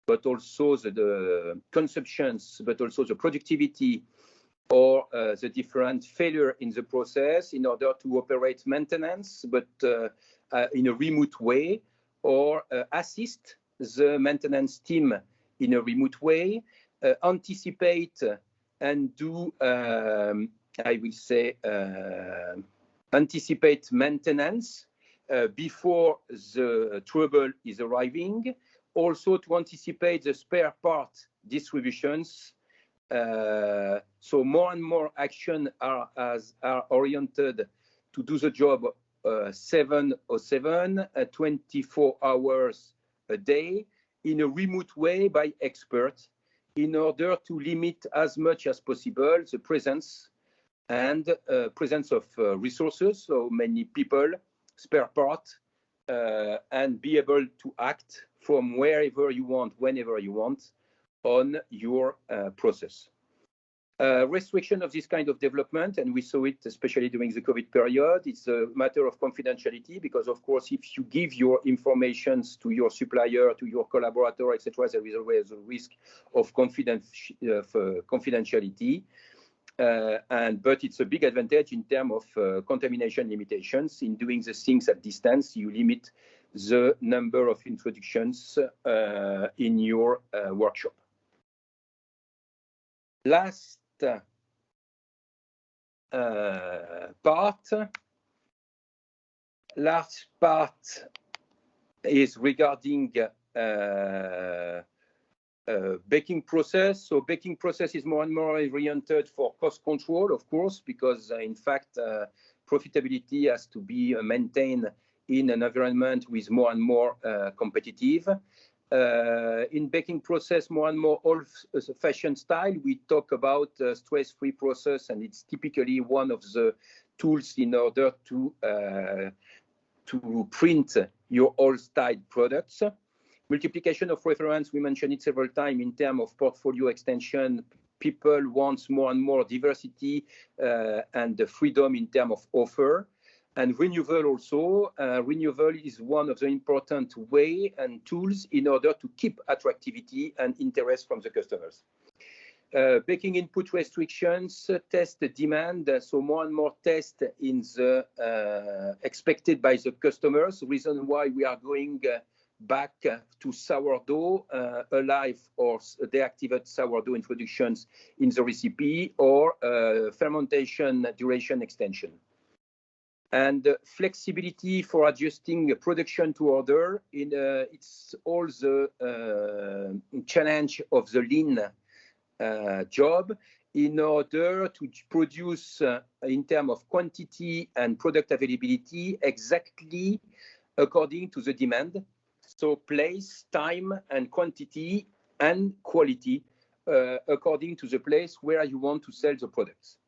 but also the consumptions, but also the productivity or the different failure in the process in order to operate maintenance, but in a remote way, or assist the maintenance team in a remote way, anticipate and do, I will say, anticipate maintenance before the trouble is arriving, also to anticipate the spare part distributions. So more and more action are oriented to do the job 7/7, 24 hours a day in a remote way by experts, in order to limit as much as possible the presence of resources, so many people, spare parts, and be able to act from wherever you want, whenever you want, on your process. Restriction of this kind of development, and we saw it especially during the COVID period, it's a matter of confidentiality, because of course, if you give your informations to your supplier, to your collaborator, etc., there is always a risk of confidentiality. But it's a big advantage in terms of contamination limitations. In doing the things at distance, you limit the number of introductions in your workshop. Last part is regarding baking process. So baking process is more and more oriented for cost control, of course, because in fact, profitability has to be maintained in an environment with more and more competitive. In baking process, more and more old fashion style, we talk about stress-free process, and it's typically one of the tools in order to print your old style products. Multiplication of reference, we mentioned it several times in terms of portfolio extension. People want more and more diversity and the freedom in terms of offer. And renewal also. Renewal is one of the important way and tools in order to keep attractivity and interest from the customers. Baking input restrictions, test demand, so more and more test in the expected by the customers. Reason why we are going back to sourdough, alive or deactivated sourdough introductions in the recipe, or fermentation duration extension. And flexibility for adjusting production to order. It's all the challenge of the lean job in order to produce in terms of quantity and product availability exactly according to the demand. So place, time, and quantity and quality according to the place where you want to sell the products.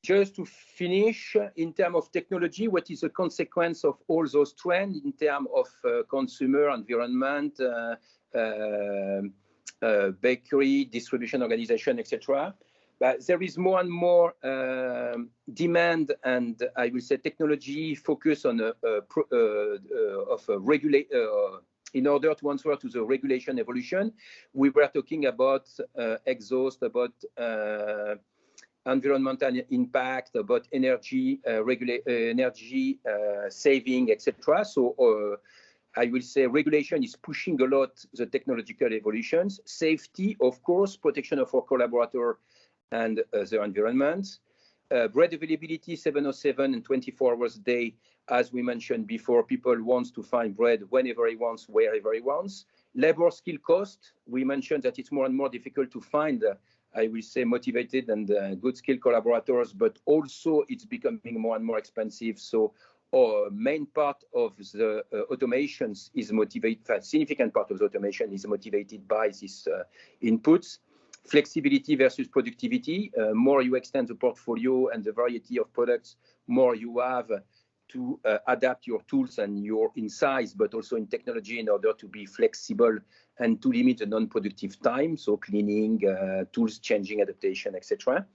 Just to finish, in terms of technology, what is the consequence of all those trends in terms of consumer environment, bakery, distribution organization, etc. But there is more and more demand, and I will say technology focus on in order to answer to the regulation evolution. We were talking about exhaust, about environmental impact, about energy energy saving, etc. So I will say regulation is pushing a lot the technological evolutions. Safety, of course, protection of our collaborator and the environment. Bread availability, 707 and 24 hours a day. As we mentioned before, people want to find bread whenever he wants, wherever he wants. Labor skill cost, we mentioned that it's more and more difficult to find, I will say, motivated and good skilled collaborators, but also it's becoming more and more expensive. So main part of the automations is motivated, a significant part of the automation is motivated by these inputs. Flexibility versus productivity. More you extend the portfolio and the variety of products, more you have to adapt your tools and your in size, but also in technology in order to be flexible and to limit the non-productive time. So cleaning, tools changing, adaptation, etc.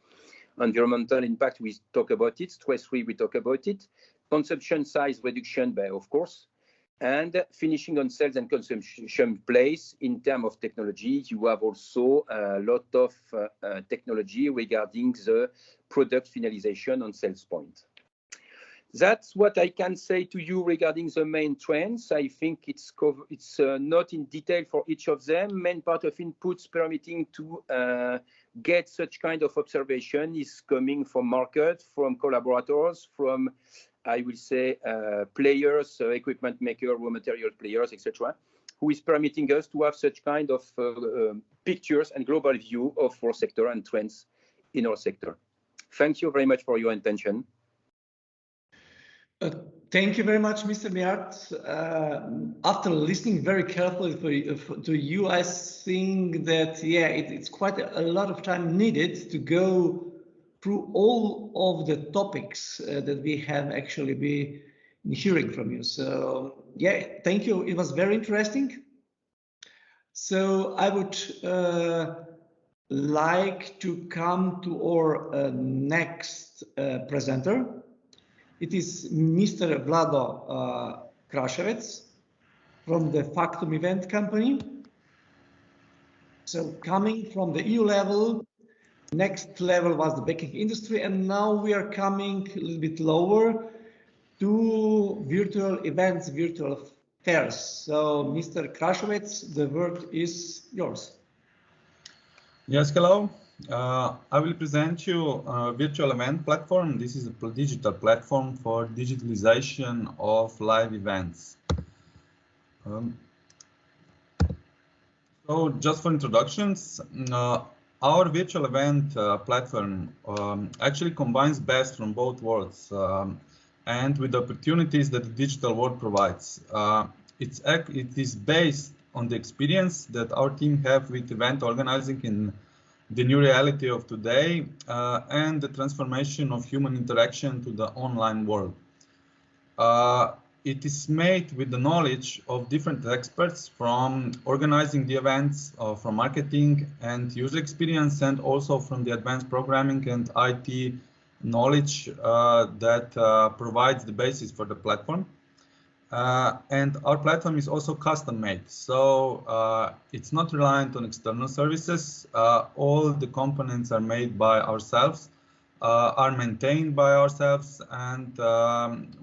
Environmental impact, we talk about it. Stress-free, we talk about it. Consumption size reduction, of course. And finishing on sales and consumption place. In terms of technology, you have also a lot of technology regarding the product finalization on sales point. That's what I can say to you regarding the main trends. I think it's not in detail for each of them. Main part of inputs permitting to get such kind of observation is coming from market, from collaborators, from, I will say, players, equipment maker, raw material players, etc., who is permitting us to have such kind of pictures and global view of our sector and trends in our sector. Thank you very much for your attention. Thank you very much, Mr. Maillard. After listening very carefully to you, I think that, yeah, it's quite a lot of time needed to go through all of the topics that we have actually been hearing from you. So, yeah, thank you. It was very interesting. So I would like to come to our next presenter. It is Mr. Vlado Krašovec from the Factumevent company. So coming from the EU level, Next level was the baking industry, and now we are coming a little bit lower to virtual events, virtual fairs. So, Mr. Krašovec, the word is yours. Yes, hello. I will present you a virtual event platform. This is a digital platform for digitalization of live events. So just for introductions, our virtual event platform actually combines best from both worlds and with the opportunities that the digital world provides. It is based on the experience that our team have with event organizing in the new reality of today and the transformation of human interaction to the online world. It is made with the knowledge of different experts from organizing the events, from marketing and user experience, and also from the advanced programming and IT knowledge that provides the basis for the platform. And our platform is also custom made, so it's not reliant on external services. All the components are made by ourselves, are maintained by ourselves, and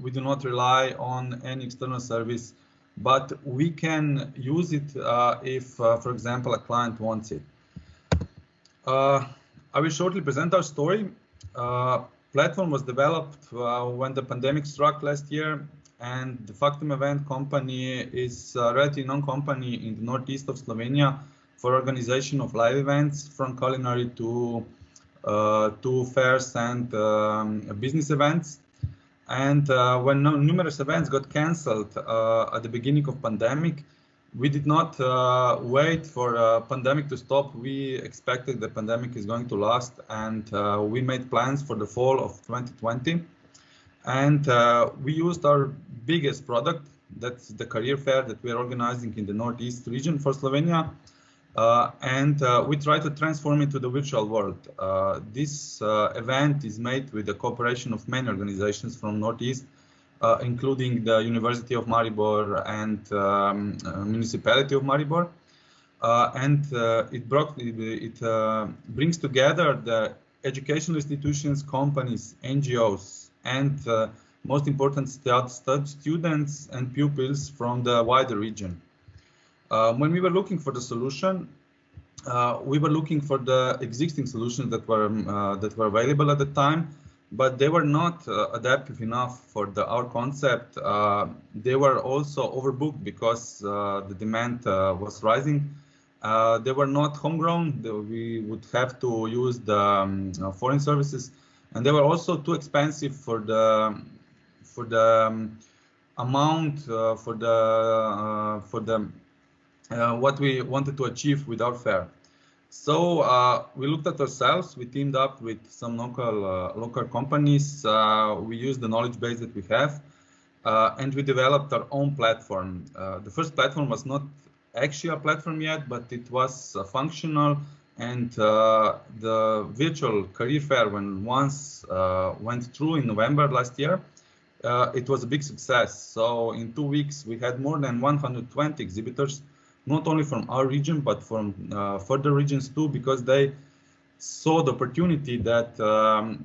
we do not rely on any external service, but we can use it if, for example, a client wants it. I will shortly present our story. Platform was developed when the pandemic struck last year, and the Factumevent company is a relatively known company in the northeast of Slovenia for organization of live events, from culinary to fairs and business events. And when numerous events got cancelled at the beginning of pandemic, we did not wait for pandemic to stop. We expected the pandemic is going to last, and we made plans for the fall of 2020. And we used our biggest product, that's the career fair that we are organizing in the northeast region for Slovenia. And we try to transform it to the virtual world. This event is made with the cooperation of many organizations from Northeast, including the University of Maribor and Municipality of Maribor. And it brings together the educational institutions, companies, NGOs, and most important, students and pupils from the wider region. When we were looking for the solution, we were looking for the existing solutions that were available at the time, but they were not adaptive enough for our concept. They were also overbooked because the demand was rising. They were not homegrown. We would have to use the foreign services, and they were also too expensive for the amount for what we wanted to achieve with our fair. So we looked at ourselves. We teamed up with some local companies. We used the knowledge base that we have, and we developed our own platform. The first platform was not actually a platform yet, but it was functional. And the virtual career fair, when once went through in November last year, it was a big success. So in 2 weeks, we had more than 120 exhibitors, not only from our region, but from further regions too, because they saw the opportunity that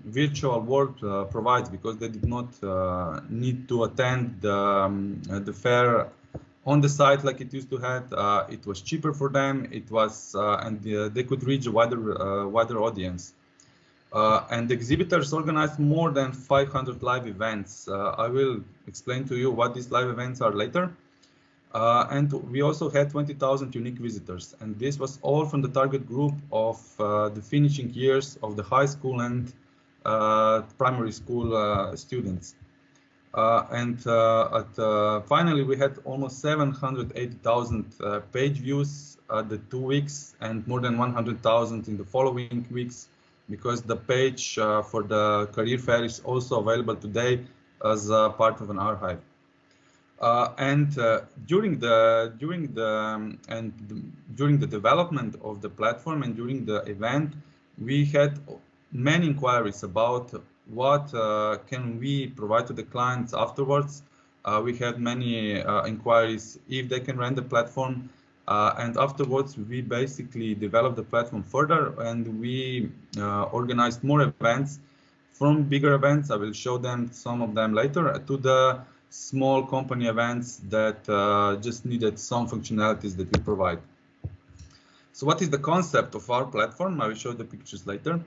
virtual world provides, because they did not need to attend the fair on the site like it used to have. It was cheaper for them. It was, and they could reach a wider audience. And the exhibitors organized more than 500 live events. I will explain to you what these live events are later. And we also had 20,000 unique visitors, and this was all from the target group of the finishing years of the high school and primary school students. Finally, we had almost 780,000 page views at the 2 weeks, and more than 100,000 in the following weeks, because the page for the career fair is also available today as part of an archive. During the development of the platform and during the event, we had many inquiries about what can we provide to the clients afterwards. We had many inquiries if they can rent the platform, And afterwards, we basically developed the platform further, and we organized more events, from bigger events, I will show them some of them later, to the small company events that just needed some functionalities that we provide. So what is the concept of our platform? I will show the pictures later.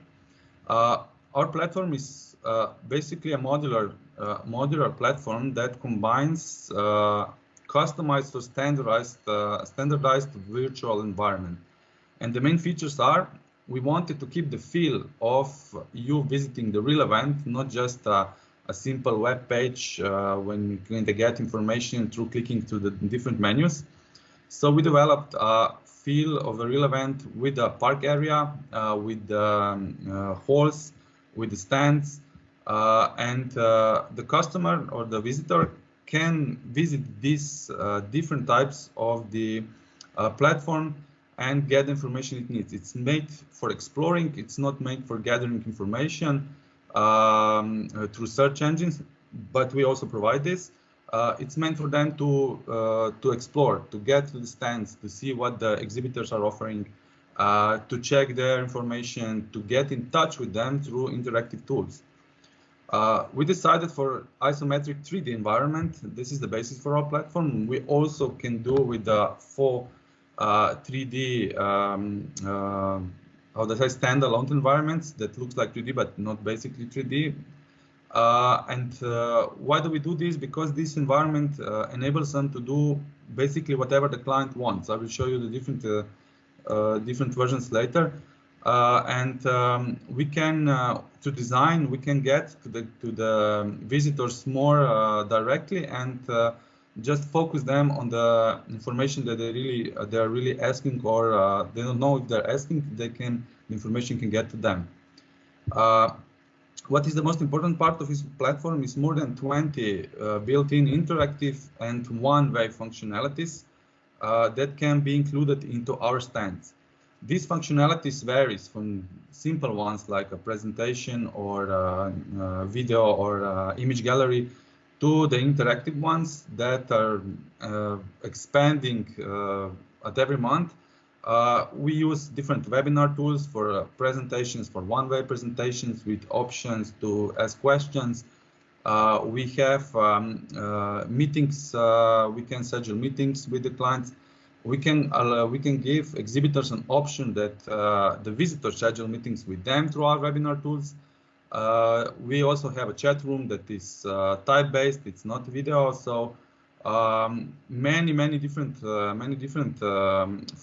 Our platform is basically a modular platform that combines customized or standardized virtual environment. And the main features are, we wanted to keep the feel of you visiting the real event, not just a simple web page when you can get information through clicking to the different menus. So we developed a feel of a real event with a park area, with the halls, with the stands, and the customer or the visitor can visit these different types of the platform and get the information it needs. It's made for exploring. It's not made for gathering information through search engines, but we also provide this. It's meant for them to explore, to get to the stands, to see what the exhibitors are offering, to check their information, to get in touch with them through interactive tools. We decided for isometric 3D environment. This is the basis for our platform. We also can do with the full 3D, how does I standalone environments that looks like 3D but not basically 3D. Why do we do this? Because this environment enables them to do basically whatever the client wants. I will show you the different versions later. We can, to design, we can get to the visitors more directly and just focus them on the information that they are really asking, or they don't know if they're asking. The information can get to them. What is the most important part of this platform is more than 20 built-in interactive and one-way functionalities that can be included into our stands. These functionalities varies from simple ones like a presentation or video or image gallery to the interactive ones that are expanding at every month. We use different webinar tools for presentations, for one-way presentations with options to ask questions. We have meetings. We can schedule meetings with the clients. We can give exhibitors an option that the visitors schedule meetings with them through our webinar tools. We also have a chat room that is type-based. It's not video. So many different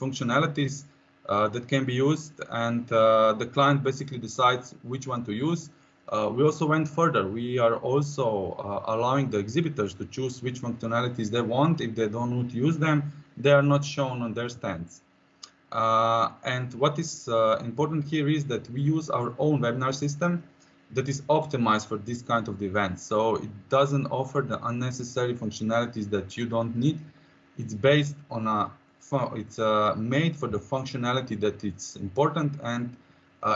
functionalities that can be used, and the client basically decides which one to use. We also went further. We are also allowing the exhibitors to choose which functionalities they want. If they don't want to use them, they are not shown on their stands. And what is important here is that we use our own webinar system that is optimized for this kind of events. So it doesn't offer the unnecessary functionalities that you don't need. It's based on it's made for the functionality that it's important, and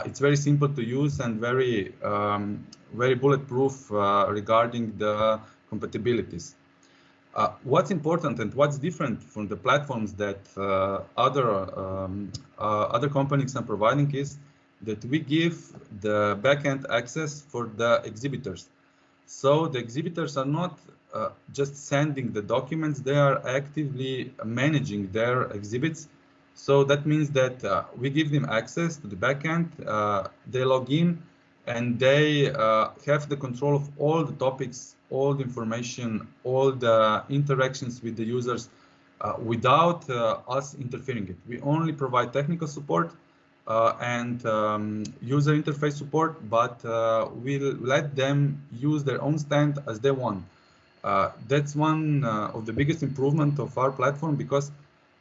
it's very simple to use and very bulletproof regarding the compatibilities. What's important and what's different from the platforms that other companies are providing is that we give the backend access for the exhibitors. So the exhibitors are not just sending the documents, they are actively managing their exhibits. So that means that we give them access to the backend, they log in, and they have the control of all the topics, all the information, all the interactions with the users without us interfering it. We only provide technical support and user interface support, but we'll let them use their own stand as they want. That's one of the biggest improvement of our platform, because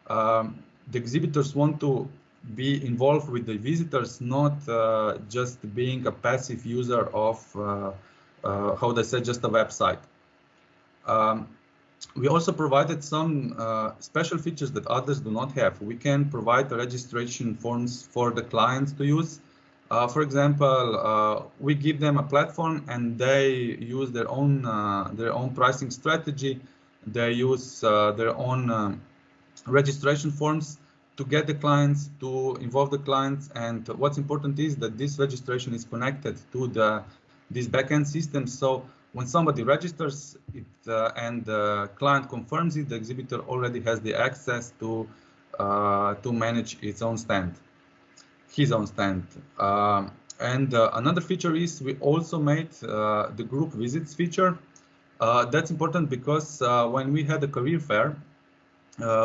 the exhibitors want to be involved with the visitors, not just being a passive user of, how they say, just a website. We also provided some special features that others do not have. We can provide the registration forms for the clients to use. For example, we give them a platform and they use their own pricing strategy. They use their own registration forms to get the clients, to involve the clients. And what's important is that this registration is connected to this backend system. So when somebody registers it and the client confirms it, the exhibitor already has the access to manage its own stand, his own stand. And another feature is we also made the group visits feature. That's important because when we had the career fair,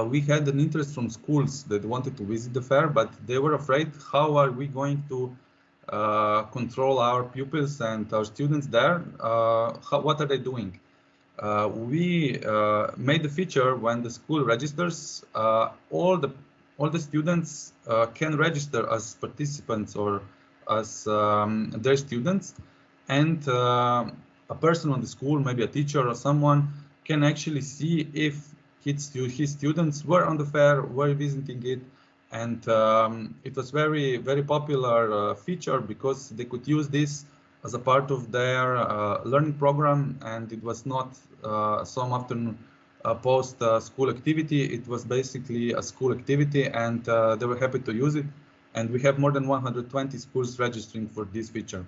we had an interest from schools that wanted to visit the fair, but they were afraid, how are we going to control our pupils and our students there? What are they doing? We made the feature when the school registers, all the students can register as participants or as their students, and a person on the school, maybe a teacher or someone, can actually see if his students were on the fair, were visiting it, and it was very, very popular feature because they could use this as a part of their learning program, and it was not some afternoon post-school activity. It was basically a school activity, and they were happy to use it. And we have more than 120 schools registering for this feature.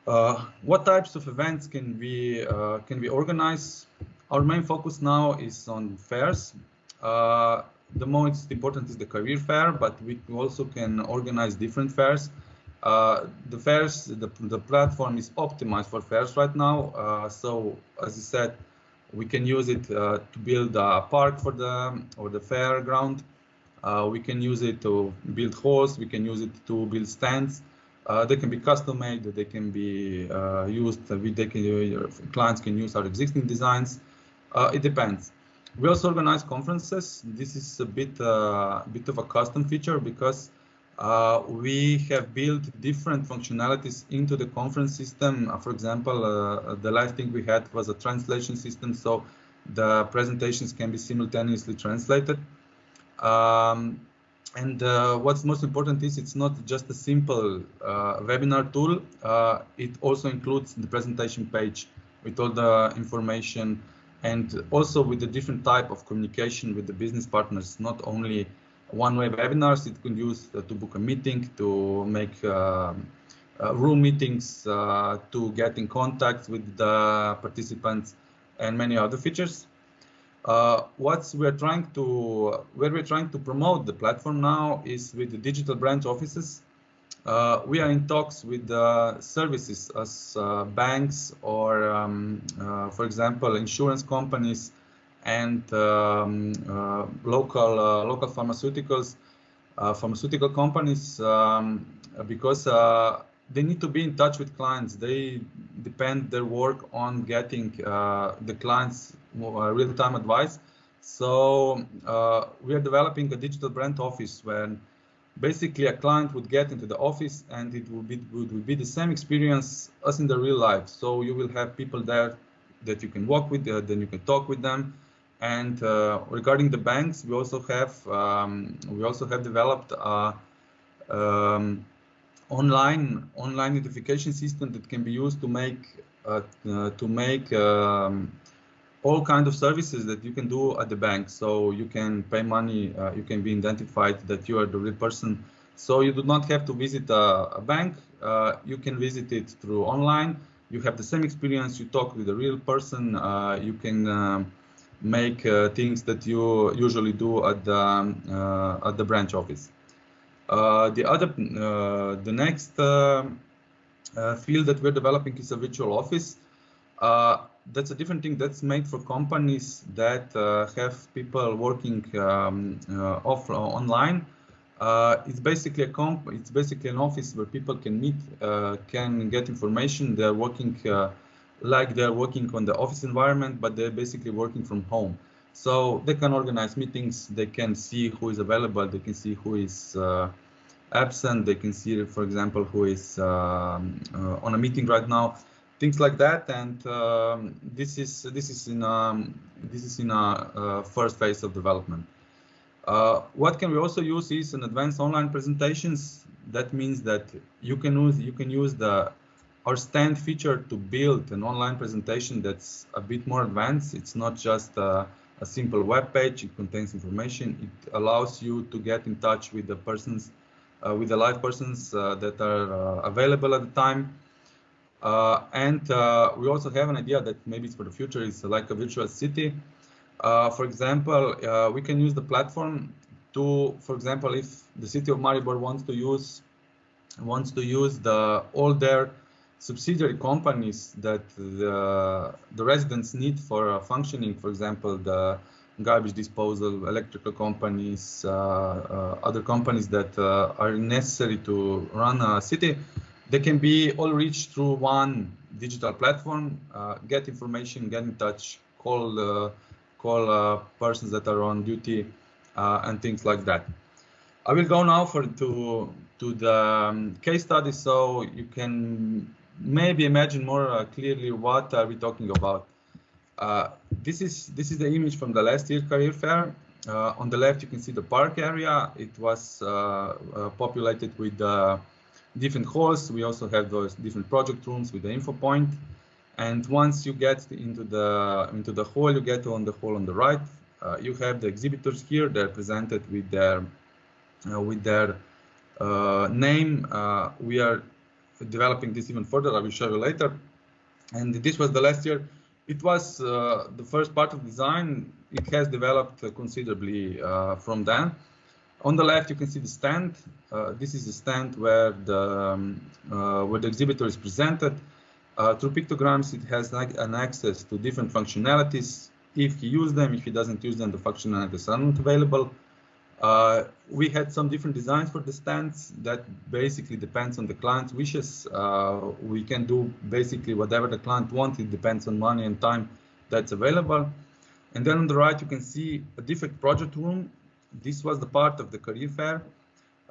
What types of events can we organize? Our main focus now is on fairs. The most important is the career fair, but we also can organize different fairs. The fairs, the platform is optimized for fairs right now. So as I said, we can use it to build a park for the fairground. We can use it to build halls. We can use it to build stands. They can be custom made. They can be used. Clients can use our existing designs. It depends. We also organize conferences. This is a bit of a custom feature because we have built different functionalities into the conference system. For example, the last thing we had was a translation system, so the presentations can be simultaneously translated. And what's most important is it's not just a simple webinar tool. It also includes the presentation page with all the information, and also with the different type of communication with the business partners, not only one-way webinars. It could use to book a meeting, to make room meetings, to get in contact with the participants, and many other features. Where we're trying to promote the platform now is with the digital branch offices. We are in talks with services as banks or, for example, insurance companies and local pharmaceutical companies, because they need to be in touch with clients. They depend their work on getting the clients real-time advice. So we are developing a digital brand office where basically a client would get into the office and it would be the same experience as in the real life. So you will have people there that you can walk with, then you can talk with them. And regarding the banks, we also have developed a online notification system that can be used to make all kinds of services that you can do at the bank. So you can pay money, you can be identified that you are the real person. So you do not have to visit a bank. You can visit it through online. You have the same experience. You talk with a real person. You can make things that you usually do at the branch office. The next field that we're developing is a virtual office. That's a different thing that's made for companies that have people working online. It's basically an office where people can meet, can get information. They're working like they're working on the office environment, but they're basically working from home. So they can organize meetings. They can see who is available. They can see who is absent. They can see, for example, who is on a meeting right now. Things like that, and this is in a first phase of development. What can we also use is an advanced online presentations. That means that you can use our stand feature to build an online presentation that's a bit more advanced. It's not just a a simple web page. It contains information. It allows you to get in touch with the persons, with the live persons that are available at the time. And we also have an idea that maybe it's for the future. It's like a virtual city. For example, we can use the platform to, for example, if the city of Maribor wants to use all their subsidiary companies that the residents need for functioning, for example, the garbage disposal, electrical companies, other companies that are necessary to run a city, they can be all reached through one digital platform, get information, get in touch, call persons that are on duty, and things like that. I will go now to the case study, so you can maybe imagine more clearly what are we talking about. This is the image from the last year career fair. On the left, you can see the park area. It was populated with different halls. We also have those different project rooms with the info point. And once you get into the hall, you get on the hall on the right. You have the exhibitors here. They're presented with their name. We are developing this even further. I will show you later. And this was the last year. It was the first part of design. It has developed considerably from then. On the left, you can see the stand. This is the stand where the exhibitor is presented. Through pictograms, it has an access to different functionalities. If he uses them, if he doesn't use them, the functionalities are not available. We had some different designs for the stands. That basically depends on the client's wishes. We can do basically whatever the client wants. It depends on money and time that's available. And then on the right, you can see a different project room. This was the part of the career fair,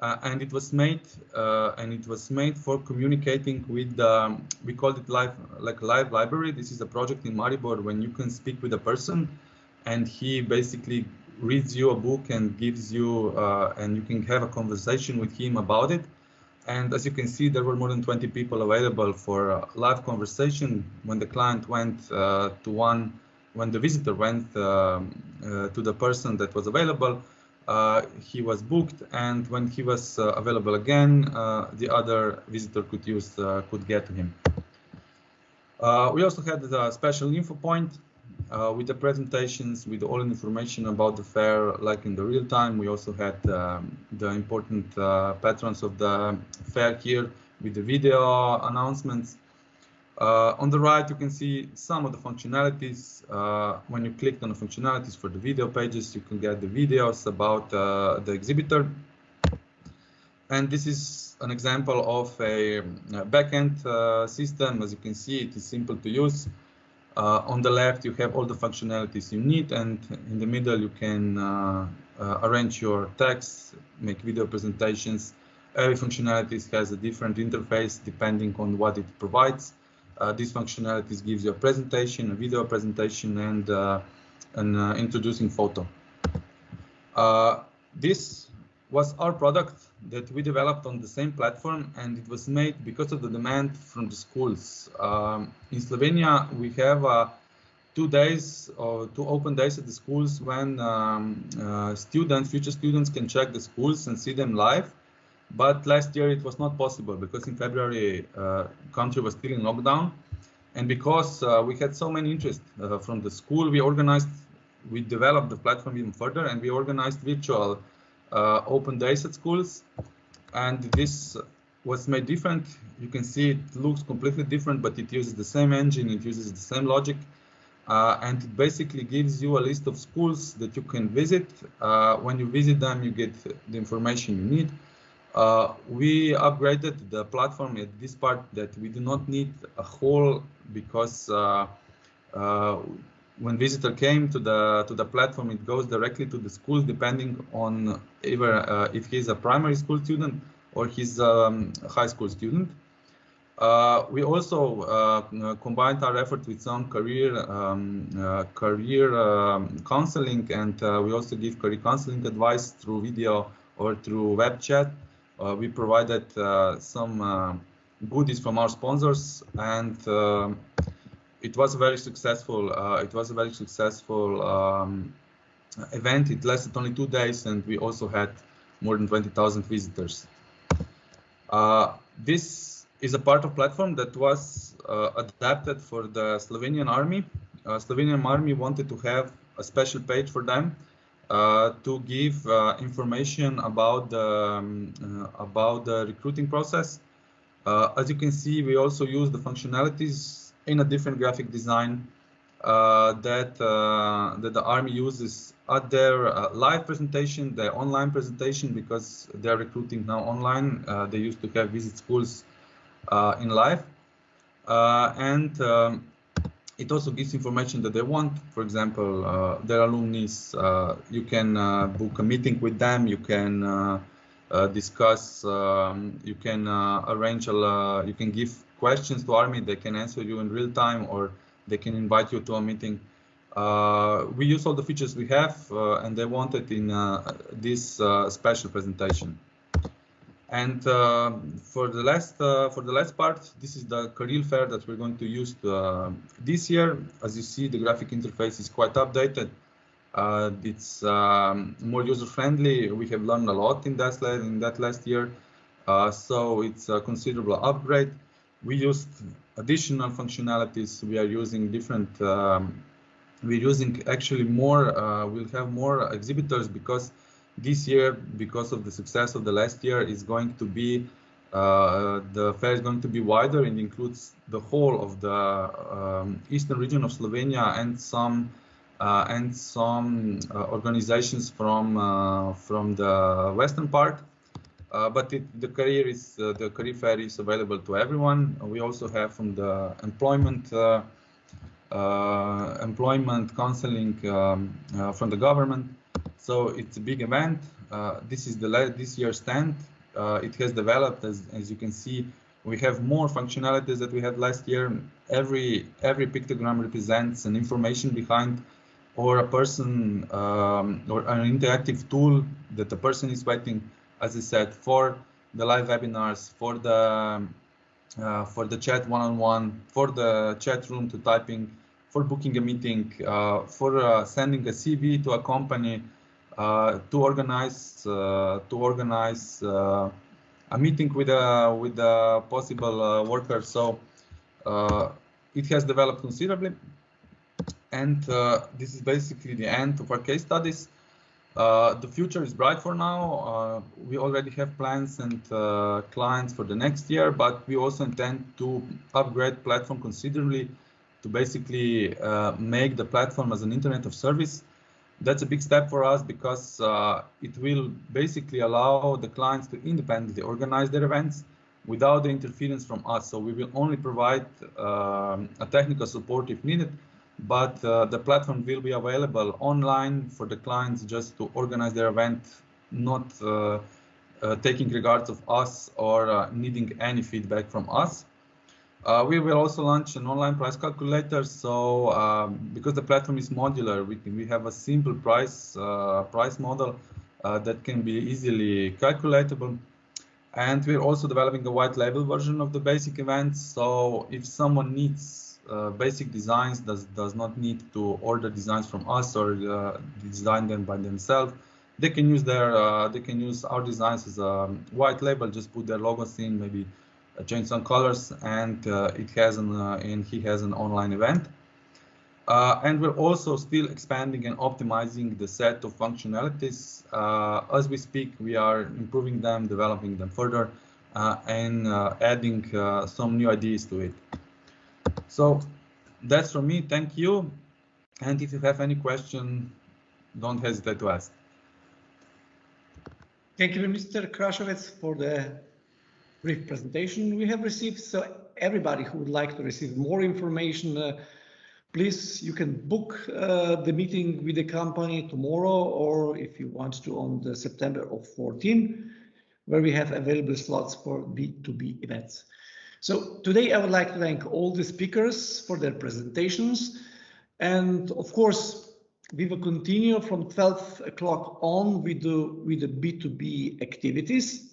and it was made for communicating with. We called it live library. This is a project in Maribor when you can speak with a person, and he basically reads you a book and gives you, and you can have a conversation with him about it. And as you can see, there were more than 20 people available for live conversation. When the client went when the visitor went to the person that was available, he was booked, and when he was available again, the other visitor could get to him. We also had the special info point with the presentations, with all information about the fair, like in the real time. We also had the important patrons of the fair here with the video announcements. On the right, you can see some of the functionalities. When you clicked on the functionalities for the video pages, you can get the videos about the exhibitor. And this is an example of a backend system. As you can see, it is simple to use. On the left, you have all the functionalities you need, and in the middle, you can arrange your text, make video presentations. Every functionality has a different interface depending on what it provides. These functionalities gives you a presentation, a video presentation, and an introducing photo. This was our product that we developed on the same platform, and it was made because of the demand from the schools. In Slovenia, we have 2 days or 2 open days at the schools when future students can check the schools and see them live. But last year it was not possible because in February country was still in lockdown, and because we had so many interest from the school, we developed the platform even further, and we organized virtual open days at schools. And this was made different. You can see it looks completely different, but it uses the same engine, it uses the same logic, and it basically gives you a list of schools that you can visit. When you visit them, you get the information you need. We upgraded the platform at this part that we do not need a hall, because when visitor came to the platform, it goes directly to the schools, depending on either if he's a primary school student or he's a high school student. We also combined our efforts with some career counseling, and we also give career counseling advice through video or through web chat. We provided some goodies from our sponsors, and it was very successful. event. It lasted only 2 days, and we also had more than 20,000 visitors. This is a part of platform that was adapted for the Slovenian army. Slovenian army wanted to have a special page for them to give information about the recruiting process. As you can see, we also use the functionalities in a different graphic design that the army uses at their live presentation, their online presentation, because they are recruiting now online. They used to have visit schools in live, and it also gives information that they want. For example, their alumni, you can book a meeting with them, you can discuss, you can arrange, you can give questions to army, they can answer you in real time, or they can invite you to a meeting. We use all the features we have, and they want it in this special presentation. And for the last part, this is the career fair that we're going to use this year. As you see, the graphic interface is quite updated. It's more user-friendly. We have learned a lot in that last year, so it's a considerable upgrade. We used additional functionalities. We are using different. We're using actually more. We'll have more exhibitors because this year, because of the success of the last year, is going to be the fair is going to be wider and includes the whole of the eastern region of Slovenia and some organizations from the western part. But the career fair is available to everyone. We also have from the employment counseling from the government. So it's a big event. This is this year's stand. It has developed, as you can see. We have more functionalities that we had last year. Every pictogram represents an information behind, or a person, or an interactive tool that the person is waiting. As I said, for the live webinars, for the chat one-on-one, for the chat room to typing, for booking a meeting, for sending a CV to a company, to organize a meeting with a possible worker. So it has developed considerably, and this is basically the end of our case studies. The future is bright for now. We already have plans and clients for the next year, but we also intend to upgrade platform considerably to basically make the platform as an internet of service. That's a big step for us because it will basically allow the clients to independently organize their events without the interference from us. So we will only provide a technical support if needed, but the platform will be available online for the clients just to organize their event, not taking regards of us or needing any feedback from us. We will also launch an online price calculator. So because the platform is modular, we have a simple price model that can be easily calculatable. And we're also developing a white label version of the basic events. So if someone needs basic designs, does not need to order designs from us or design them by themselves, they can use our designs as a white label. Just put their logos in, maybe change some colors, and he has an online event. And we're also still expanding and optimizing the set of functionalities. As we speak, we are improving them, developing them further, and adding some new ideas to it. So that's from me. Thank you. And if you have any question, don't hesitate to ask. Thank you, Mr. Krašovec, for the brief presentation we have received. So everybody who would like to receive more information, please, you can book the meeting with the company tomorrow, or if you want to, on the September 14, where we have available slots for B2B events. So today I would like to thank all the speakers for their presentations. And of course, we will continue from 12 o'clock on with the B2B activities,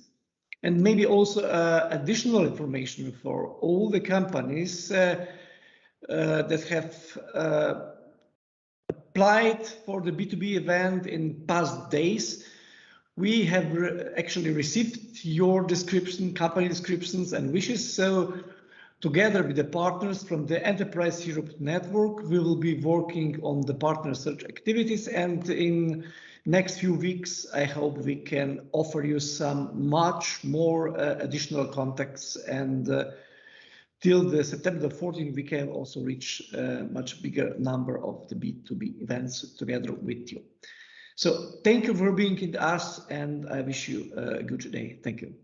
and maybe also additional information for all the companies that have a applied for the B2B event in past days. We have actually received your description, company descriptions and wishes. So together with the partners from the Enterprise Europe Network, we will be working on the partner search activities, and in next few weeks, I hope we can offer you some much more additional contacts, and till the September 14th, we can also reach a much bigger number of the B2B events together with you. So thank you for being with us, and I wish you a good day. Thank you.